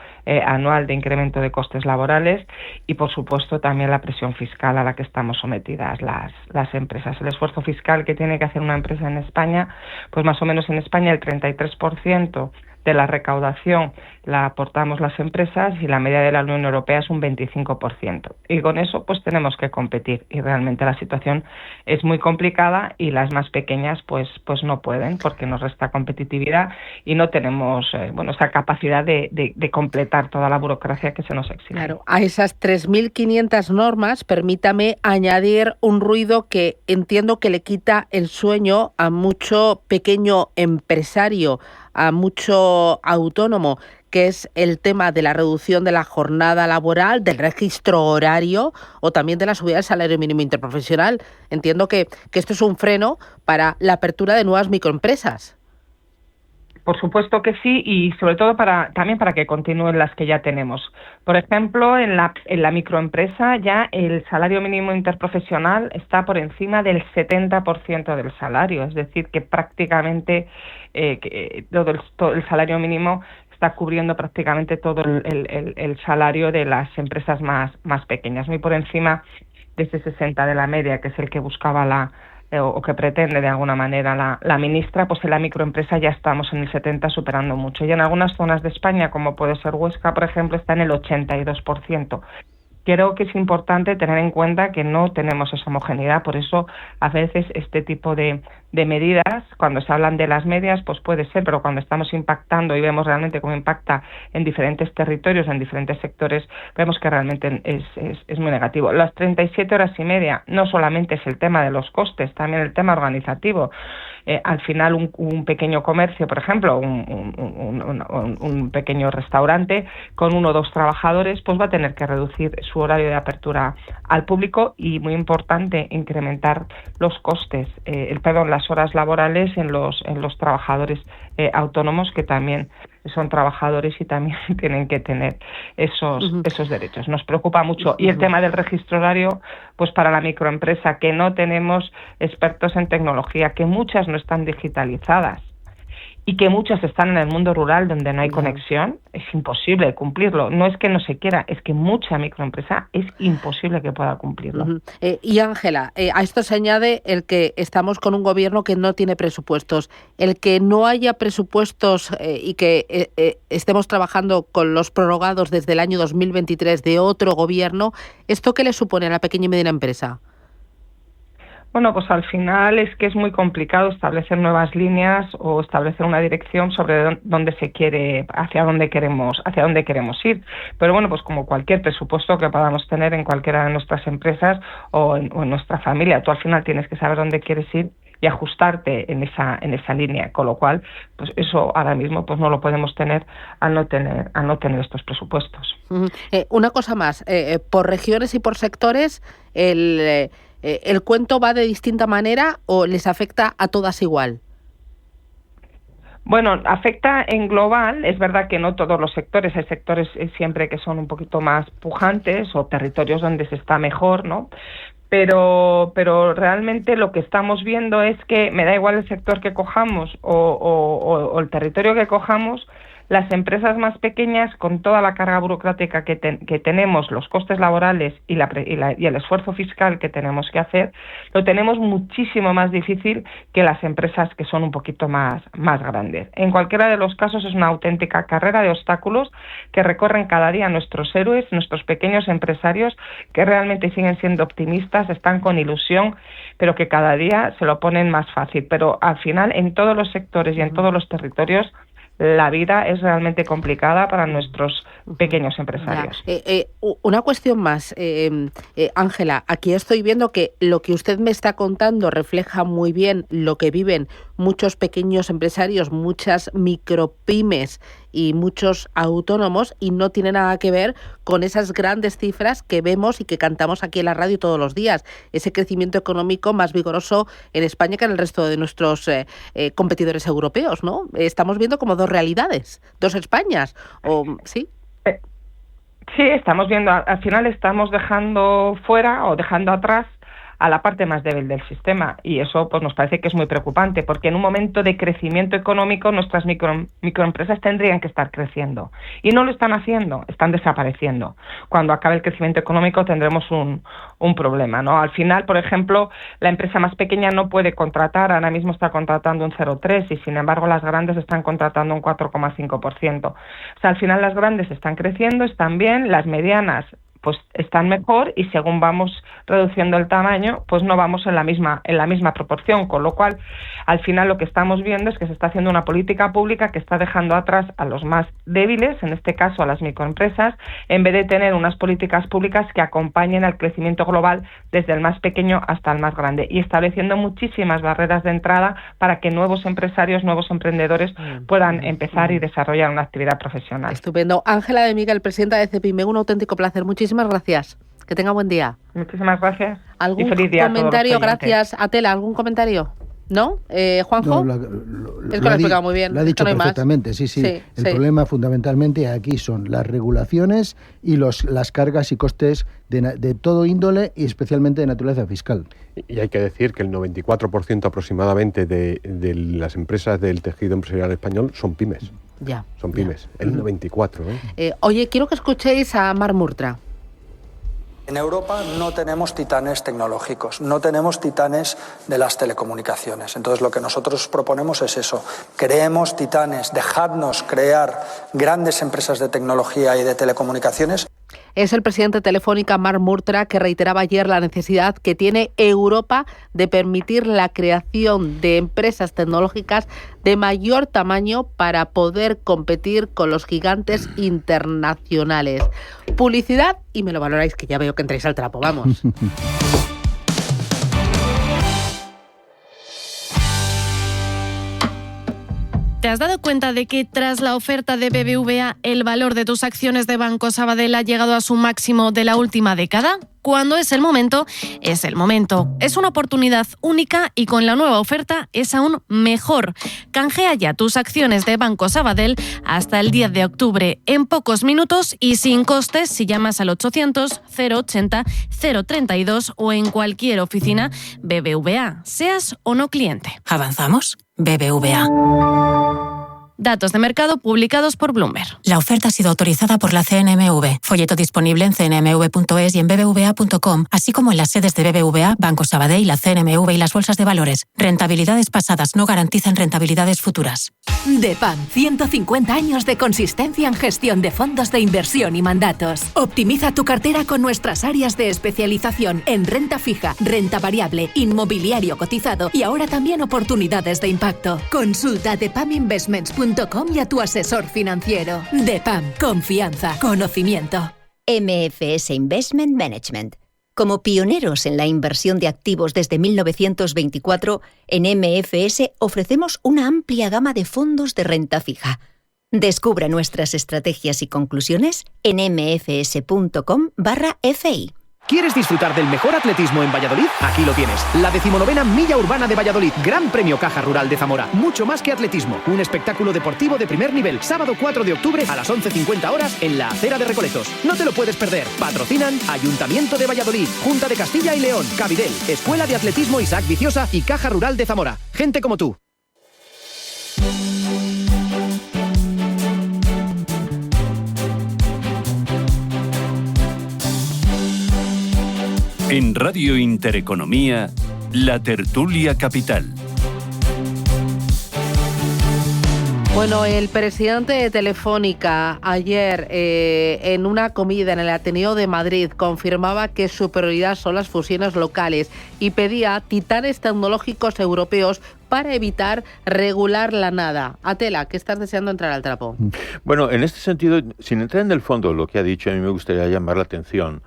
anual de incremento de costes laborales, y por supuesto también la presión fiscal a la que estamos sometidas las empresas. El esfuerzo fiscal que tiene que hacer una empresa en España, pues más o menos en España el 33% de la recaudación la aportamos las empresas y la media de la Unión Europea es un 25%. Y con eso pues tenemos que competir, y realmente la situación es muy complicada y las más pequeñas pues no pueden, porque nos resta competitividad y no tenemos esa capacidad de completar toda la burocracia que se nos exige. Claro, a esas 3.500 normas, permítame añadir un ruido que entiendo que le quita el sueño a mucho pequeño empresario, a mucho autónomo, que es el tema de la reducción de la jornada laboral, del registro horario o también de la subida del salario mínimo interprofesional. Entiendo que esto es un freno para la apertura de nuevas microempresas. Por supuesto que sí, y sobre todo también para que continúen las que ya tenemos. Por ejemplo, en la microempresa ya el salario mínimo interprofesional está por encima del 70% del salario, es decir, que prácticamente todo el salario mínimo está cubriendo prácticamente todo el salario de las empresas más pequeñas, muy por encima de ese 60 de la media, que es el que buscaba o que pretende de alguna manera la ministra. Pues en la microempresa ya estamos en el 70%, superando mucho. Y en algunas zonas de España, como puede ser Huesca, por ejemplo, está en el 82%. Creo que es importante tener en cuenta que no tenemos esa homogeneidad, por eso a veces este tipo de medidas, cuando se hablan de las medias, pues puede ser, pero cuando estamos impactando y vemos realmente cómo impacta en diferentes territorios, en diferentes sectores, vemos que realmente es muy negativo. Las 37 horas y media no solamente es el tema de los costes, también el tema organizativo. Al final un pequeño comercio, por ejemplo, un pequeño restaurante con 1 o 2 trabajadores, pues va a tener que reducir su horario de apertura al público y, muy importante, incrementar los costes, las horas laborales en los trabajadores autónomos, que también son trabajadores y también tienen que tener esos derechos. Nos preocupa mucho. Y el tema del registro horario, pues para la microempresa, que no tenemos expertos en tecnología, que muchas no están digitalizadas y que muchas están en el mundo rural donde no hay conexión, es imposible cumplirlo. No es que no se quiera, es que mucha microempresa es imposible que pueda cumplirlo. Y Ángela, a esto se añade el que estamos con un gobierno que no tiene presupuestos. El que no haya presupuestos y que estemos trabajando con los prorrogados desde el año 2023 de otro gobierno, ¿esto qué le supone a la pequeña y mediana empresa? Bueno, pues al final es que es muy complicado establecer nuevas líneas o establecer una dirección sobre dónde se quiere, hacia dónde queremos ir. Pero bueno, pues como cualquier presupuesto que podamos tener en cualquiera de nuestras empresas o en nuestra familia, tú al final tienes que saber dónde quieres ir y ajustarte en esa línea, con lo cual pues eso ahora mismo pues no lo podemos tener al no tener estos presupuestos. Una cosa más, por regiones y por sectores, ¿el cuento va de distinta manera o les afecta a todas igual? Bueno, afecta en global. Es verdad que no todos los sectores, hay sectores siempre que son un poquito más pujantes o territorios donde se está mejor, ¿no? Pero realmente lo que estamos viendo es que me da igual el sector que cojamos o el territorio que cojamos, las empresas más pequeñas, con toda la carga burocrática que tenemos, los costes laborales y el esfuerzo fiscal que tenemos que hacer, lo tenemos muchísimo más difícil que las empresas que son un poquito más grandes. En cualquiera de los casos es una auténtica carrera de obstáculos que recorren cada día nuestros héroes, nuestros pequeños empresarios, que realmente siguen siendo optimistas, están con ilusión, pero que cada día se lo ponen más fácil. Pero al final, en todos los sectores y en todos los territorios, la vida es realmente complicada para nuestros pequeños empresarios. Una cuestión más, Ángela, aquí estoy viendo que lo que usted me está contando refleja muy bien lo que viven muchos pequeños empresarios, muchas micropymes y muchos autónomos, y no tiene nada que ver con esas grandes cifras que vemos y que cantamos aquí en la radio todos los días. Ese crecimiento económico más vigoroso en España que en el resto de nuestros competidores europeos, ¿no? Estamos viendo como dos realidades, dos Españas, ¿sí? Sí, estamos viendo, al final estamos dejando fuera o dejando atrás a la parte más débil del sistema, y eso pues nos parece que es muy preocupante, porque en un momento de crecimiento económico nuestras microempresas tendrían que estar creciendo y no lo están haciendo, están desapareciendo. Cuando acabe el crecimiento económico tendremos un problema, ¿no? Al final, por ejemplo, la empresa más pequeña no puede contratar, ahora mismo está contratando un 0,3 y sin embargo las grandes están contratando un 4,5%. O sea, al final las grandes están creciendo, están bien, las medianas pues están mejor, y según vamos reduciendo el tamaño, pues no vamos en la misma proporción, con lo cual al final lo que estamos viendo es que se está haciendo una política pública que está dejando atrás a los más débiles, en este caso a las microempresas, en vez de tener unas políticas públicas que acompañen al crecimiento global desde el más pequeño hasta el más grande, y estableciendo muchísimas barreras de entrada para que nuevos empresarios, nuevos emprendedores puedan empezar y desarrollar una actividad profesional. Estupendo. Ángela de Miguel, presidenta de CEPIME, un auténtico placer. Muchísimas gracias. Que tenga buen día. Muchísimas gracias. ¿Algún y feliz día comentario? A todos los gracias. Atela, ¿algún comentario? ¿No? ¿Juanjo? No, es que lo ha explicado muy bien. Lo ha dicho no perfectamente, sí. El problema fundamentalmente aquí son las regulaciones y las cargas y costes de todo índole, y especialmente de naturaleza fiscal. Y hay que decir que el 94% aproximadamente de las empresas del tejido empresarial español son pymes. Ya. Son pymes. El 94%. Oye, quiero que escuchéis a Marc Murtra. En Europa no tenemos titanes tecnológicos, no tenemos titanes de las telecomunicaciones. Entonces lo que nosotros proponemos es eso, creemos titanes, dejadnos crear grandes empresas de tecnología y de telecomunicaciones. Es el presidente de Telefónica, Marc Murtra, que reiteraba ayer la necesidad que tiene Europa de permitir la creación de empresas tecnológicas de mayor tamaño para poder competir con los gigantes internacionales. Publicidad, y me lo valoráis, que ya veo que entráis al trapo, vamos. ¿Te has dado cuenta de que tras la oferta de BBVA el valor de tus acciones de Banco Sabadell ha llegado a su máximo de la última década? Cuando es el momento, es el momento. Es una oportunidad única y con la nueva oferta es aún mejor. Canjea ya tus acciones de Banco Sabadell hasta el 10 de octubre, en pocos minutos y sin costes si llamas al 800 080 032 o en cualquier oficina BBVA, seas o no cliente. ¿Avanzamos? BBVA. Datos de mercado publicados por Bloomberg. La oferta ha sido autorizada por la CNMV. Folleto disponible en cnmv.es y en bbva.com, así como en las sedes de BBVA, Banco Sabadell, la CNMV y las bolsas de valores. Rentabilidades pasadas no garantizan rentabilidades futuras. DEPAM, 150 años de consistencia en gestión de fondos de inversión y mandatos. Optimiza tu cartera con nuestras áreas de especialización en renta fija, renta variable, inmobiliario cotizado y ahora también oportunidades de impacto. Consulta depaminvestments.com y a tu asesor financiero. DEPAM, confianza, conocimiento. MFS Investment Management. Como pioneros en la inversión de activos desde 1924, en MFS ofrecemos una amplia gama de fondos de renta fija. Descubra nuestras estrategias y conclusiones en mfs.com/fi. ¿Quieres disfrutar del mejor atletismo en Valladolid? Aquí lo tienes. La 19ª Milla Urbana de Valladolid. Gran Premio Caja Rural de Zamora. Mucho más que atletismo. Un espectáculo deportivo de primer nivel. Sábado 4 de octubre a las 11:50 horas en la Acera de Recoletos. No te lo puedes perder. Patrocinan Ayuntamiento de Valladolid, Junta de Castilla y León, Cabidel, Escuela de Atletismo Isaac Viciosa y Caja Rural de Zamora. Gente como tú. En Radio Intereconomía, La Tertulia Capital. Bueno, el presidente de Telefónica ayer en una comida en el Ateneo de Madrid confirmaba que su prioridad son las fusiones locales y pedía titanes tecnológicos europeos para evitar regular la nada. Atela, ¿qué estás deseando entrar al trapo? Bueno, en este sentido, sin entrar en el fondo de lo que ha dicho, a mí me gustaría llamar la atención.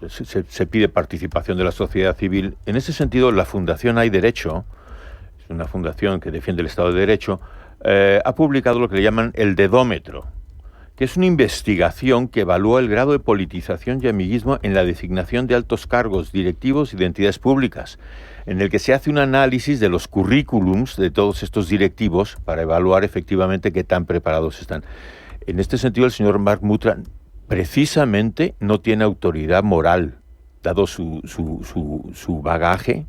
Se pide participación de la sociedad civil. En ese sentido, la Fundación Hay Derecho es una fundación que defiende el Estado de Derecho, ha publicado lo que le llaman el dedómetro, que es una investigación que evalúa el grado de politización y amiguismo en la designación de altos cargos directivos y de entidades públicas, en el que se hace un análisis de los currículums de todos estos directivos para evaluar efectivamente qué tan preparados están. En este sentido, el señor Mark Mutra precisamente no tiene autoridad moral, dado su bagaje,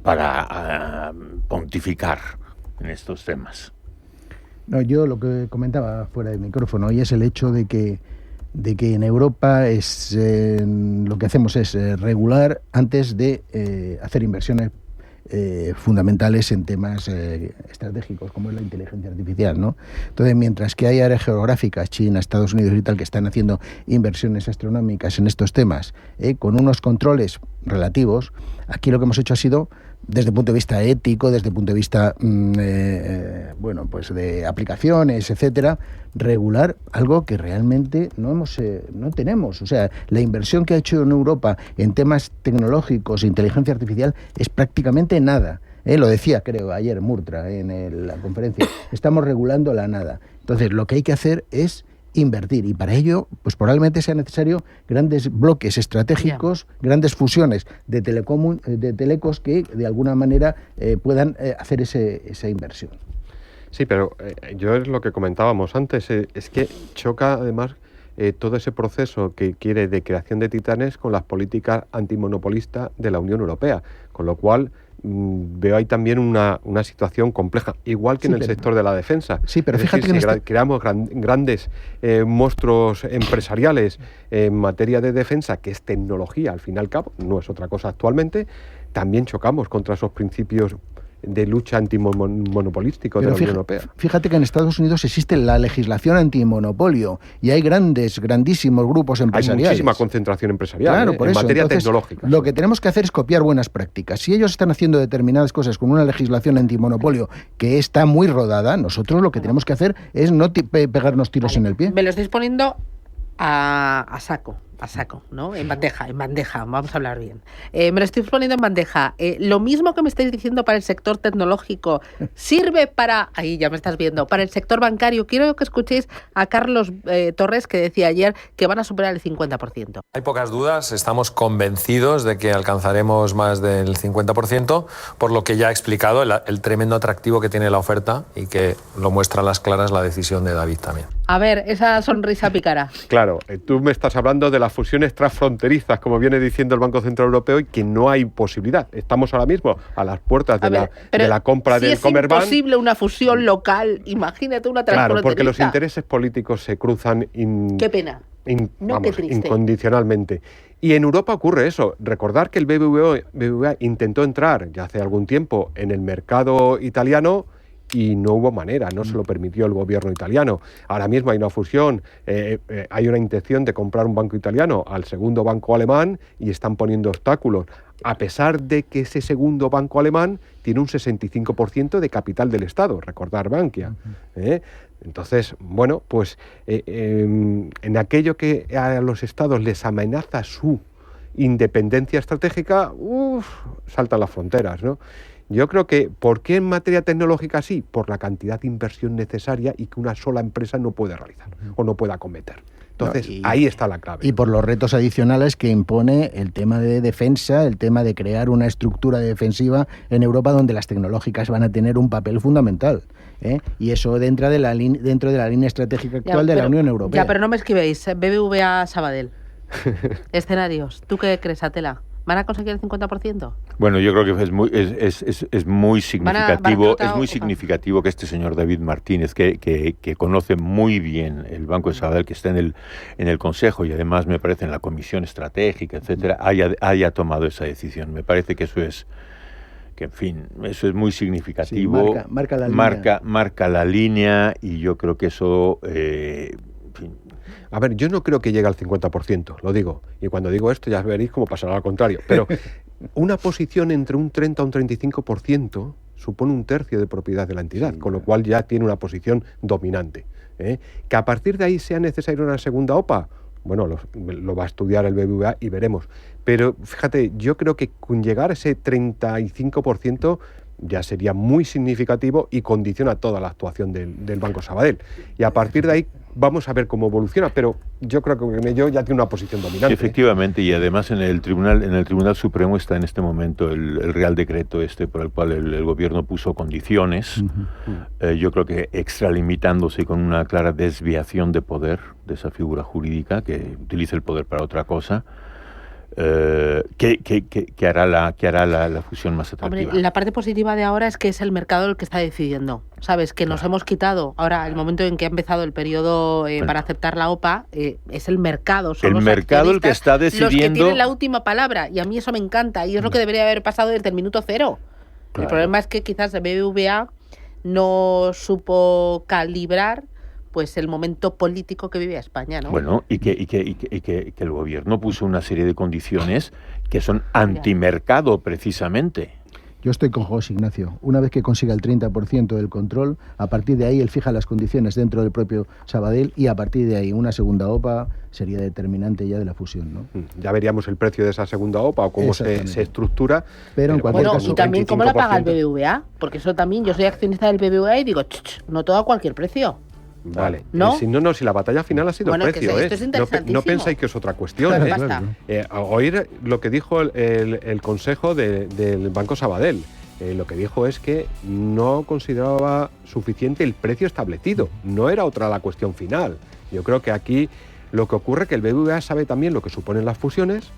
para pontificar en estos temas. No, yo lo que comentaba fuera de micrófono y es el hecho de que en Europa lo que hacemos es regular antes de hacer inversiones fundamentales en temas estratégicos como es la inteligencia artificial, ¿no? Entonces, mientras que hay áreas geográficas, China, Estados Unidos y tal, que están haciendo inversiones astronómicas en estos temas, con unos controles relativos, aquí lo que hemos hecho ha sido, desde el punto de vista ético, desde el punto de vista pues de aplicaciones, etcétera, regular algo que realmente no tenemos. O sea, la inversión que ha hecho en Europa en temas tecnológicos e inteligencia artificial es prácticamente nada. Lo decía, creo, ayer Murtra en la conferencia. Estamos regulando la nada. Entonces, lo que hay que hacer es invertir, y para ello pues probablemente sea necesario grandes bloques estratégicos, grandes fusiones de telecos que de alguna manera puedan hacer esa inversión. Sí, pero yo es lo que comentábamos antes, es que choca además todo ese proceso que quiere de creación de titanes con las políticas antimonopolistas de la Unión Europea, con lo cual veo ahí también una situación compleja, igual que en el sector de la defensa. Sí, pero fíjate que si creamos grandes monstruos empresariales en materia de defensa, que es tecnología, al fin y al cabo, no es otra cosa actualmente, también chocamos contra esos principios de lucha antimonopolístico de la Unión Europea. Fíjate que en Estados Unidos existe la legislación antimonopolio y hay grandísimos grupos empresariales. Hay muchísima concentración empresarial, claro, por en eso. materia Entonces, tecnológica. Lo que tenemos que hacer es copiar buenas prácticas. Si ellos están haciendo determinadas cosas con una legislación antimonopolio que está muy rodada, nosotros lo que tenemos que hacer es no pegarnos tiros en el pie. Me lo estáis poniendo a saco, ¿no? En bandeja, vamos a hablar bien. Me lo estoy poniendo en bandeja. Lo mismo que me estáis diciendo para el sector tecnológico, sirve para, ahí ya me estás viendo, para el sector bancario. Quiero que escuchéis a Carlos Torres, que decía ayer que van a superar el 50%. Hay pocas dudas, estamos convencidos de que alcanzaremos más del 50%, por lo que ya he explicado el tremendo atractivo que tiene la oferta y que lo muestra a las claras la decisión de David también. A ver, esa sonrisa pícara. Claro, tú me estás hablando de las fusiones transfronterizas, como viene diciendo el Banco Central Europeo, y que no hay posibilidad. Estamos ahora mismo a las puertas de la compra del Commerzbank. Si es imposible una fusión local, imagínate una transfronteriza. Claro, porque los intereses políticos se cruzan qué pena. Qué triste. Incondicionalmente. Y en Europa ocurre eso. Recordar que el BBVA intentó entrar ya hace algún tiempo en el mercado italiano y no hubo manera, no se lo permitió el gobierno italiano. Ahora mismo hay una fusión, hay una intención de comprar un banco italiano al segundo banco alemán y están poniendo obstáculos, a pesar de que ese segundo banco alemán tiene un 65% de capital del Estado, recordar Bankia. Entonces, bueno, pues en aquello que a los Estados les amenaza su independencia estratégica, saltan las fronteras, ¿no? Yo creo que, ¿por qué en materia tecnológica sí? Por la cantidad de inversión necesaria y que una sola empresa no puede realizar o no puede acometer. Entonces, ahí está la clave. Y por los retos adicionales que impone el tema de defensa, el tema de crear una estructura defensiva en Europa donde las tecnológicas van a tener un papel fundamental. Y eso dentro de la línea estratégica actual de la Unión Europea. Ya, pero no me esquivéis. BBVA Sabadell. Escenarios. ¿Tú qué crees, Atela? ¿Van a conseguir el 50%? Bueno, yo creo que es muy significativo. Es muy significativo que este señor David Martínez, que conoce muy bien el Banco de Sabadell, que está en el Consejo y además me parece en la Comisión Estratégica, etcétera, haya tomado esa decisión. Me parece que eso es muy significativo. Sí, marca la línea y yo creo que eso... A ver, yo no creo que llegue al 50%, lo digo. Y cuando digo esto ya veréis cómo pasará al contrario. Pero una posición entre un 30 a un 35% supone un tercio de propiedad de la entidad, con lo cual ya tiene una posición dominante. Que a partir de ahí sea necesaria una segunda OPA, bueno, lo va a estudiar el BBVA y veremos. Pero fíjate, yo creo que con llegar a ese 35% ya sería muy significativo y condiciona toda la actuación del Banco Sabadell. Y a partir de ahí vamos a ver cómo evoluciona, pero yo creo que yo ya tiene una posición dominante. Efectivamente, y además en el Tribunal Supremo está en este momento el Real Decreto por el cual el gobierno puso condiciones, yo creo que extralimitándose con una clara desviación de poder de esa figura jurídica que utiliza el poder para otra cosa. Que hará la fusión más atractiva. Hombre, la parte positiva de ahora es que es el mercado el que está decidiendo. Sabes, que nos hemos quitado ahora el momento en que ha empezado el periodo para aceptar la OPA, es el mercado. Son el mercado el que está decidiendo. Los que tienen la última palabra, y a mí eso me encanta, y es lo que debería haber pasado desde el minuto cero. Claro. El problema es que quizás el BBVA no supo calibrar pues el momento político que vive España, ¿no? Bueno, y que el gobierno puso una serie de condiciones que son antimercado, precisamente. Yo estoy con José Ignacio. Una vez que consiga el 30% del control, a partir de ahí él fija las condiciones dentro del propio Sabadell y a partir de ahí una segunda OPA sería determinante ya de la fusión, ¿no? Ya veríamos el precio de esa segunda OPA o cómo se estructura. Pero en cualquier caso, y también cómo la paga el BBVA, porque eso también, yo soy accionista del BBVA y digo, no todo a cualquier precio. Vale, ¿no? Si la batalla final ha sido el precio, esto es interesantísimo. No pensáis que es otra cuestión. A oír lo que dijo el Consejo del Banco Sabadell, lo que dijo es que no consideraba suficiente el precio establecido, no era otra la cuestión final. Yo creo que aquí lo que ocurre es que el BBVA sabe también lo que suponen las fusiones,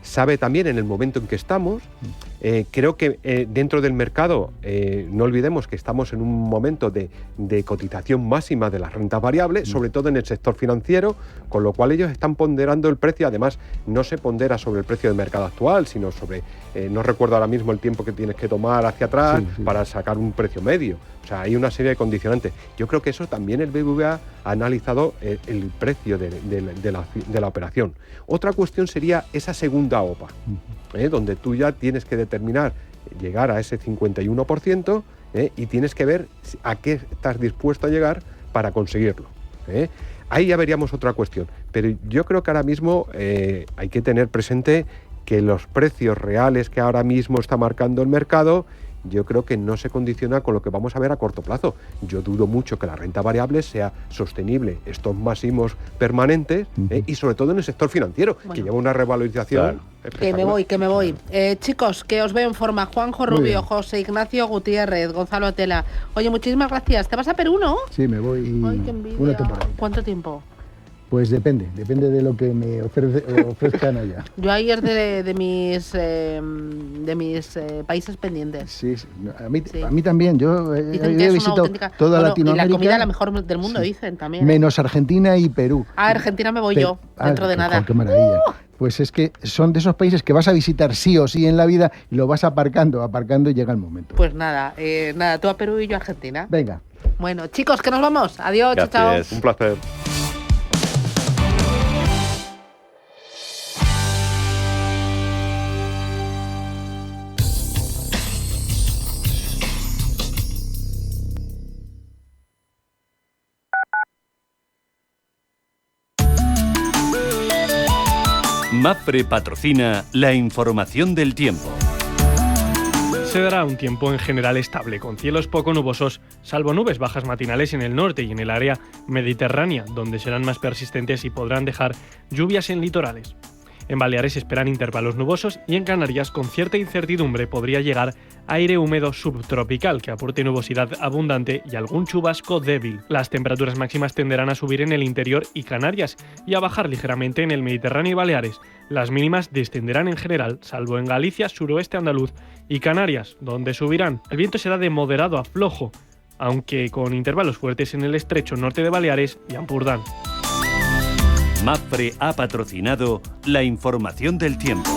sabe también en el momento en que estamos. Creo que dentro del mercado, no olvidemos que estamos en un momento de cotización máxima de las rentas variables, sobre todo en el sector financiero, con lo cual ellos están ponderando el precio. Además, no se pondera sobre el precio del mercado actual, sino sobre, no recuerdo ahora mismo el tiempo que tienes que tomar hacia atrás para sacar un precio medio. O sea, hay una serie de condicionantes. Yo creo que eso también el BBVA ha analizado el precio de la operación. Otra cuestión sería esa segunda OPA, donde tú ya tienes que determinar, llegar a ese 51%, y tienes que ver a qué estás dispuesto a llegar para conseguirlo. Ahí ya veríamos otra cuestión. Pero yo creo que ahora mismo hay que tener presente que los precios reales que ahora mismo está marcando el mercado, yo creo que no se condiciona con lo que vamos a ver a corto plazo. Yo dudo mucho que la renta variable sea sostenible, estos máximos permanentes, y sobre todo en el sector financiero, que lleva una revalorización. Que me voy. Chicos, que os veo en forma. Juanjo Rubio, José Ignacio Gutiérrez, Gonzalo Atela. Oye, muchísimas gracias. ¿Te vas a Perú, no? Sí, me voy. Ay, qué envidia. Una temporada. ¿Cuánto tiempo? Pues depende de lo que me ofrezcan allá. Yo ahí es de mis países pendientes. Sí. A mí también. Yo he visitado toda Latinoamérica. Y la comida la mejor del mundo, dicen también. Menos Argentina y Perú. Argentina me voy yo, dentro de nada. ¡Qué maravilla! Pues es que son de esos países que vas a visitar sí o sí en la vida y lo vas aparcando y llega el momento. Pues nada, tú a Perú y yo a Argentina. Venga. Bueno, chicos, que nos vamos. Adiós, chao. Un placer. MAPFRE patrocina la información del tiempo. Se dará un tiempo en general estable, con cielos poco nubosos, salvo nubes bajas matinales en el norte y en el área mediterránea, donde serán más persistentes y podrán dejar lluvias en litorales. En Baleares se esperan intervalos nubosos y en Canarias, con cierta incertidumbre, podría llegar aire húmedo subtropical que aporte nubosidad abundante y algún chubasco débil. Las temperaturas máximas tenderán a subir en el interior y Canarias y a bajar ligeramente en el Mediterráneo y Baleares. Las mínimas descenderán en general, salvo en Galicia, suroeste andaluz y Canarias, donde subirán. El viento será de moderado a flojo, aunque con intervalos fuertes en el estrecho norte de Baleares y Ampurdán. MAPFRE ha patrocinado la información del tiempo.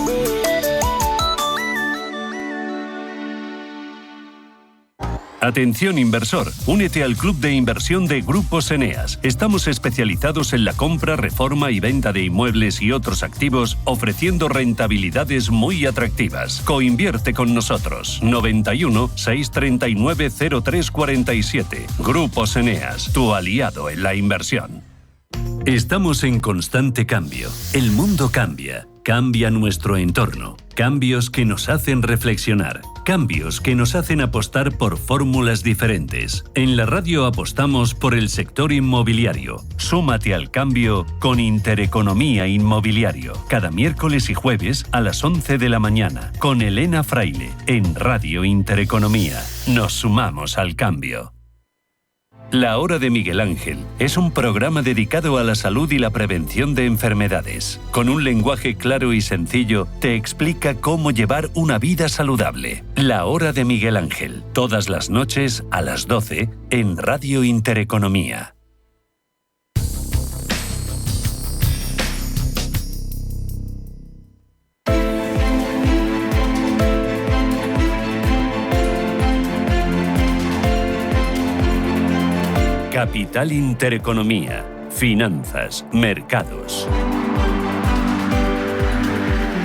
Atención inversor, únete al club de inversión de Grupos Eneas. Estamos especializados en la compra, reforma y venta de inmuebles y otros activos, ofreciendo rentabilidades muy atractivas. Coinvierte con nosotros. 91 639 0347. Grupos Eneas, tu aliado en la inversión. Estamos en constante cambio. El mundo cambia. Cambia nuestro entorno. Cambios que nos hacen reflexionar. Cambios que nos hacen apostar por fórmulas diferentes. En la radio apostamos por el sector inmobiliario. Súmate al cambio con Intereconomía Inmobiliario. Cada miércoles y jueves a las 11 de la mañana con Elena Fraile en Radio Intereconomía. Nos sumamos al cambio. La Hora de Miguel Ángel es un programa dedicado a la salud y la prevención de enfermedades. Con un lenguaje claro y sencillo, te explica cómo llevar una vida saludable. La Hora de Miguel Ángel, todas las noches a las 12 en Radio Intereconomía. Capital Intereconomía. Finanzas, mercados.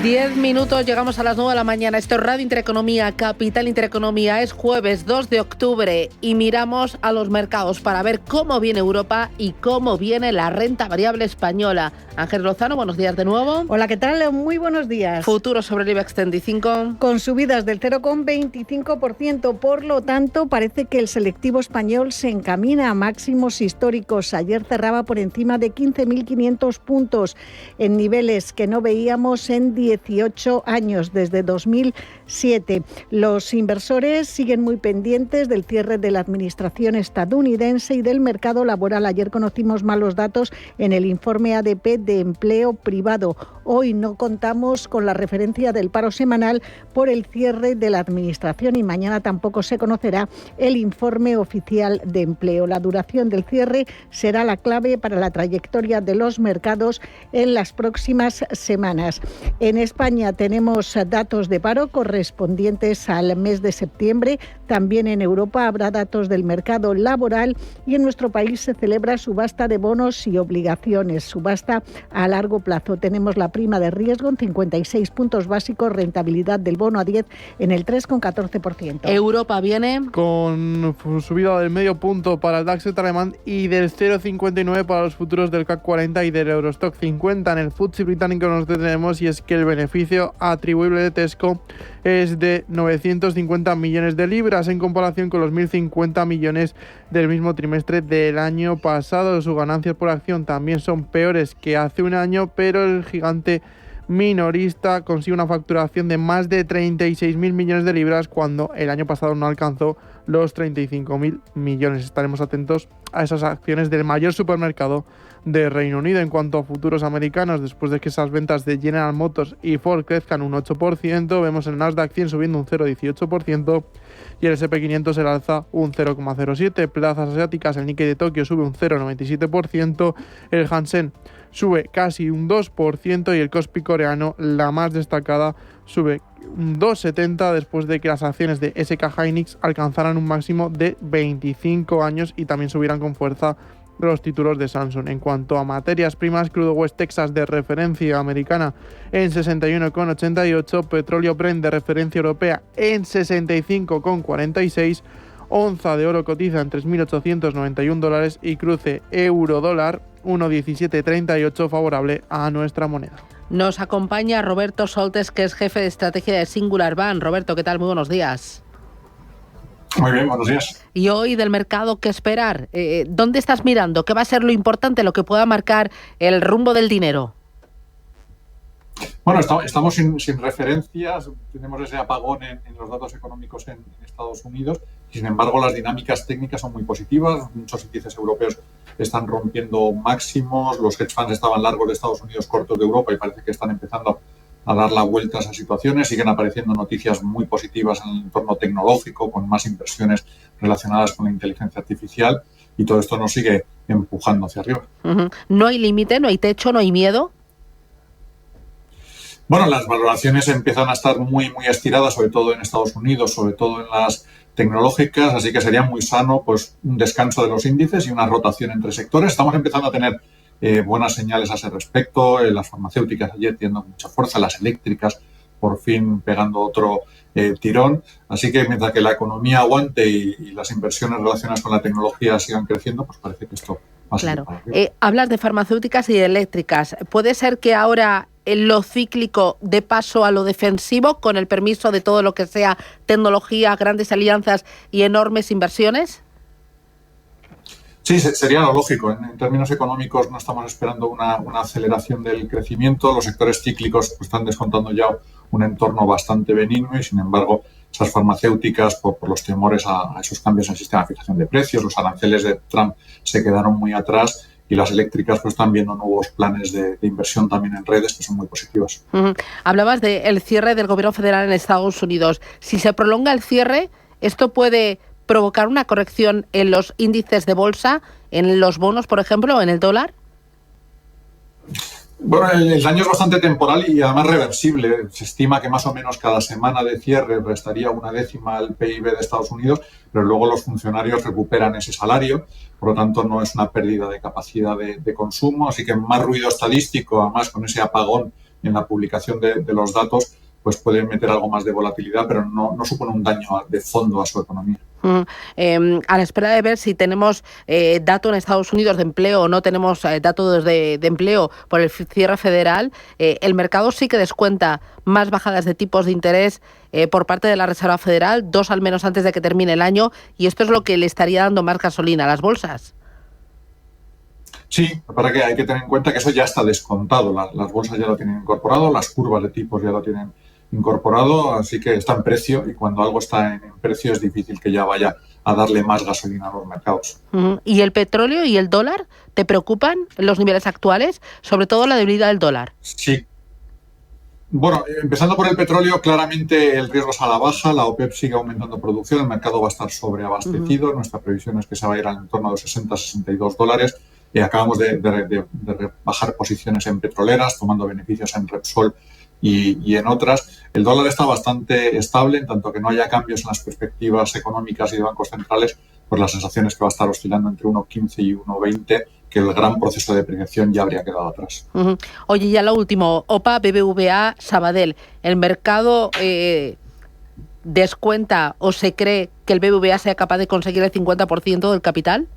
10 minutos, llegamos a las 9 de la mañana. Esto es Radio Intereconomía, Capital Intereconomía. Es jueves 2 de octubre y miramos a los mercados para ver cómo viene Europa y cómo viene la renta variable española. Ángel Lozano, buenos días de nuevo. Hola, ¿qué tal? Muy buenos días. Futuro sobre el IBEX 35. Con subidas del 0,25%. Por lo tanto, parece que el selectivo español se encamina a máximos históricos. Ayer cerraba por encima de 15.500 puntos en niveles que no veíamos en 18 años, desde 2007. Los inversores siguen muy pendientes del cierre de la administración estadounidense y del mercado laboral. Ayer conocimos malos datos en el informe ADP de empleo privado. Hoy no contamos con la referencia del paro semanal por el cierre de la administración y mañana tampoco se conocerá el informe oficial de empleo. La duración del cierre será la clave para la trayectoria de los mercados en las próximas semanas. En España tenemos datos de paro correspondientes al mes de septiembre. También en Europa habrá datos del mercado laboral y en nuestro país se celebra subasta de bonos y obligaciones, subasta a largo plazo. Tenemos la prima de riesgo en 56 puntos básicos, rentabilidad del bono a 10 en el 3,14%. Europa viene con subida del medio punto para el DAX alemán y del 0,59 para los futuros del CAC 40 y del Eurostock 50. En el FTSE británico nos detenemos y es que el beneficio atribuible de Tesco es de 950 millones de libras en comparación con los 1.050 millones del mismo trimestre del año pasado. Sus ganancias por acción también son peores que hace un año, pero el gigante minorista consigue una facturación de más de 36.000 millones de libras cuando el año pasado no alcanzó los 35.000 millones. Estaremos atentos a esas acciones del mayor supermercado de Reino Unido. En cuanto a futuros americanos, después de que esas ventas de General Motors y Ford crezcan un 8%, vemos el Nasdaq 100 subiendo un 0,18% y el S&P 500 el alza un 0,07%. Plazas asiáticas, el Nikkei de Tokio sube un 0,97%, el Hansen sube casi un 2% y el Kospi coreano, la más destacada, sube un 2,70 después de que las acciones de SK Hynix alcanzaran un máximo de 25 años y también subieran con fuerza los títulos de Samsung. En cuanto a materias primas, crudo West Texas de referencia americana en 61,88, petróleo Brent de referencia europea en 65,46, onza de oro cotiza en $3.891 y cruce euro-dólar 1,1738 favorable a nuestra moneda. Nos acompaña Roberto Soltes, que es jefe de estrategia de Singular Bank. Roberto, ¿qué tal? Muy buenos días. Muy bien, buenos días. Y hoy del mercado, ¿qué esperar? ¿Dónde estás mirando? ¿Qué va a ser lo importante, lo que pueda marcar el rumbo del dinero? Bueno, estamos sin referencias, tenemos ese apagón en los datos económicos en Estados Unidos. Sin embargo, las dinámicas técnicas son muy positivas. Muchos índices europeos están rompiendo máximos. Los hedge funds estaban largos de Estados Unidos, cortos de Europa y parece que están empezando a dar la vuelta a esas situaciones. Siguen apareciendo noticias muy positivas en el entorno tecnológico, con más inversiones relacionadas con la inteligencia artificial y todo esto nos sigue empujando hacia arriba. ¿No hay límite, no hay techo, no hay miedo? Bueno, las valoraciones empiezan a estar muy estiradas, sobre todo en Estados Unidos, sobre todo en las tecnológicas, así que sería muy sano pues un descanso de los índices y una rotación entre sectores. Estamos empezando a tener buenas señales a ese respecto. Las farmacéuticas ayer teniendo mucha fuerza, las eléctricas por fin pegando otro tirón. Así que mientras que la economía aguante y las inversiones relacionadas con la tecnología sigan creciendo, pues parece que esto va a ser. Claro. Hablas de farmacéuticas y de eléctricas. ¿Puede ser que ahora lo cíclico de paso a lo defensivo, con el permiso de todo lo que sea tecnología, grandes alianzas y enormes inversiones? Sí, sería lo lógico. En términos económicos no estamos esperando una aceleración del crecimiento. Los sectores cíclicos pues, están descontando ya un entorno bastante benigno y, sin embargo, esas farmacéuticas, por los temores a esos cambios en el sistema de fijación de precios, los aranceles de Trump se quedaron muy atrás y las eléctricas pues están viendo nuevos planes de inversión también en redes que son muy positivos. Hablabas del cierre del gobierno federal en Estados Unidos. Si se prolonga el cierre, ¿esto puede provocar una corrección en los índices de bolsa, en los bonos, por ejemplo, o en el dólar? Bueno, el daño es bastante temporal y además reversible. Se estima que más o menos cada semana de cierre restaría 1/10 al PIB de Estados Unidos, pero luego los funcionarios recuperan ese salario, por lo tanto no es una pérdida de capacidad de consumo, así que más ruido estadístico, además con ese apagón en la publicación de los datos, pues puede meter algo más de volatilidad, pero no supone un daño de fondo a su economía. A la espera de ver si tenemos dato en Estados Unidos de empleo o no tenemos datos de empleo por el cierre federal, el mercado sí que descuenta más bajadas de tipos de interés por parte de la Reserva Federal, 2 al menos antes de que termine el año, y esto es lo que le estaría dando más gasolina a las bolsas. Sí, para que hay que tener en cuenta que eso ya está descontado. Las bolsas ya lo tienen incorporado, las curvas de tipos ya lo tienen incorporado, así que está en precio y cuando algo está en precio es difícil que ya vaya a darle más gasolina a los mercados. ¿Y el petróleo y el dólar te preocupan los niveles actuales, sobre todo la debilidad del dólar? Sí. Bueno, empezando por el petróleo, claramente el riesgo es a la baja, la OPEP sigue aumentando producción, el mercado va a estar sobreabastecido, nuestra previsión es que se va a ir al entorno de los $60-62. Acabamos de bajar posiciones en petroleras, tomando beneficios en Repsol y en otras. El dólar está bastante estable, en tanto que no haya cambios en las perspectivas económicas y de bancos centrales, pues la sensación es que va a estar oscilando entre 1,15 y 1,20, que el gran proceso de depreciación ya habría quedado atrás. Oye, ya lo último, OPA, BBVA, Sabadell, ¿el mercado descuenta o se cree que el BBVA sea capaz de conseguir el 50% del capital?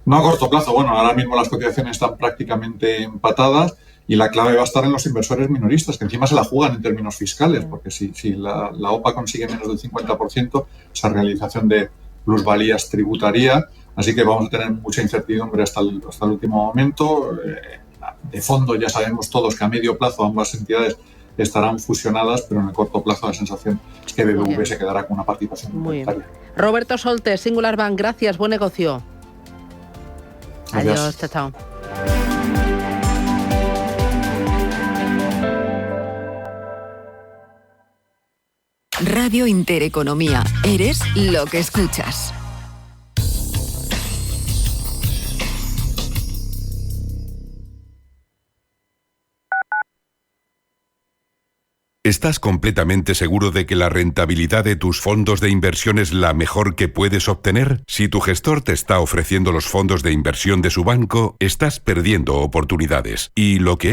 No a corto plazo. Bueno, ahora mismo las cotizaciones están prácticamente empatadas y la clave va a estar en los inversores minoristas, que encima se la juegan en términos fiscales, porque si la OPA consigue menos del 50%, esa realización de plusvalías tributaría, así que vamos a tener mucha incertidumbre hasta el último momento. De fondo ya sabemos todos que a medio plazo ambas entidades estarán fusionadas, pero en el corto plazo la sensación es que BBV se quedará con una participación minoritaria. Roberto Soltes, Singular Bank, gracias, buen negocio. Gracias. Adiós, chao. Radio Intereconomía. Eres lo que escuchas. ¿Estás completamente seguro de que la rentabilidad de tus fondos de inversión es la mejor que puedes obtener? Si tu gestor te está ofreciendo los fondos de inversión de su banco, estás perdiendo oportunidades. Y lo que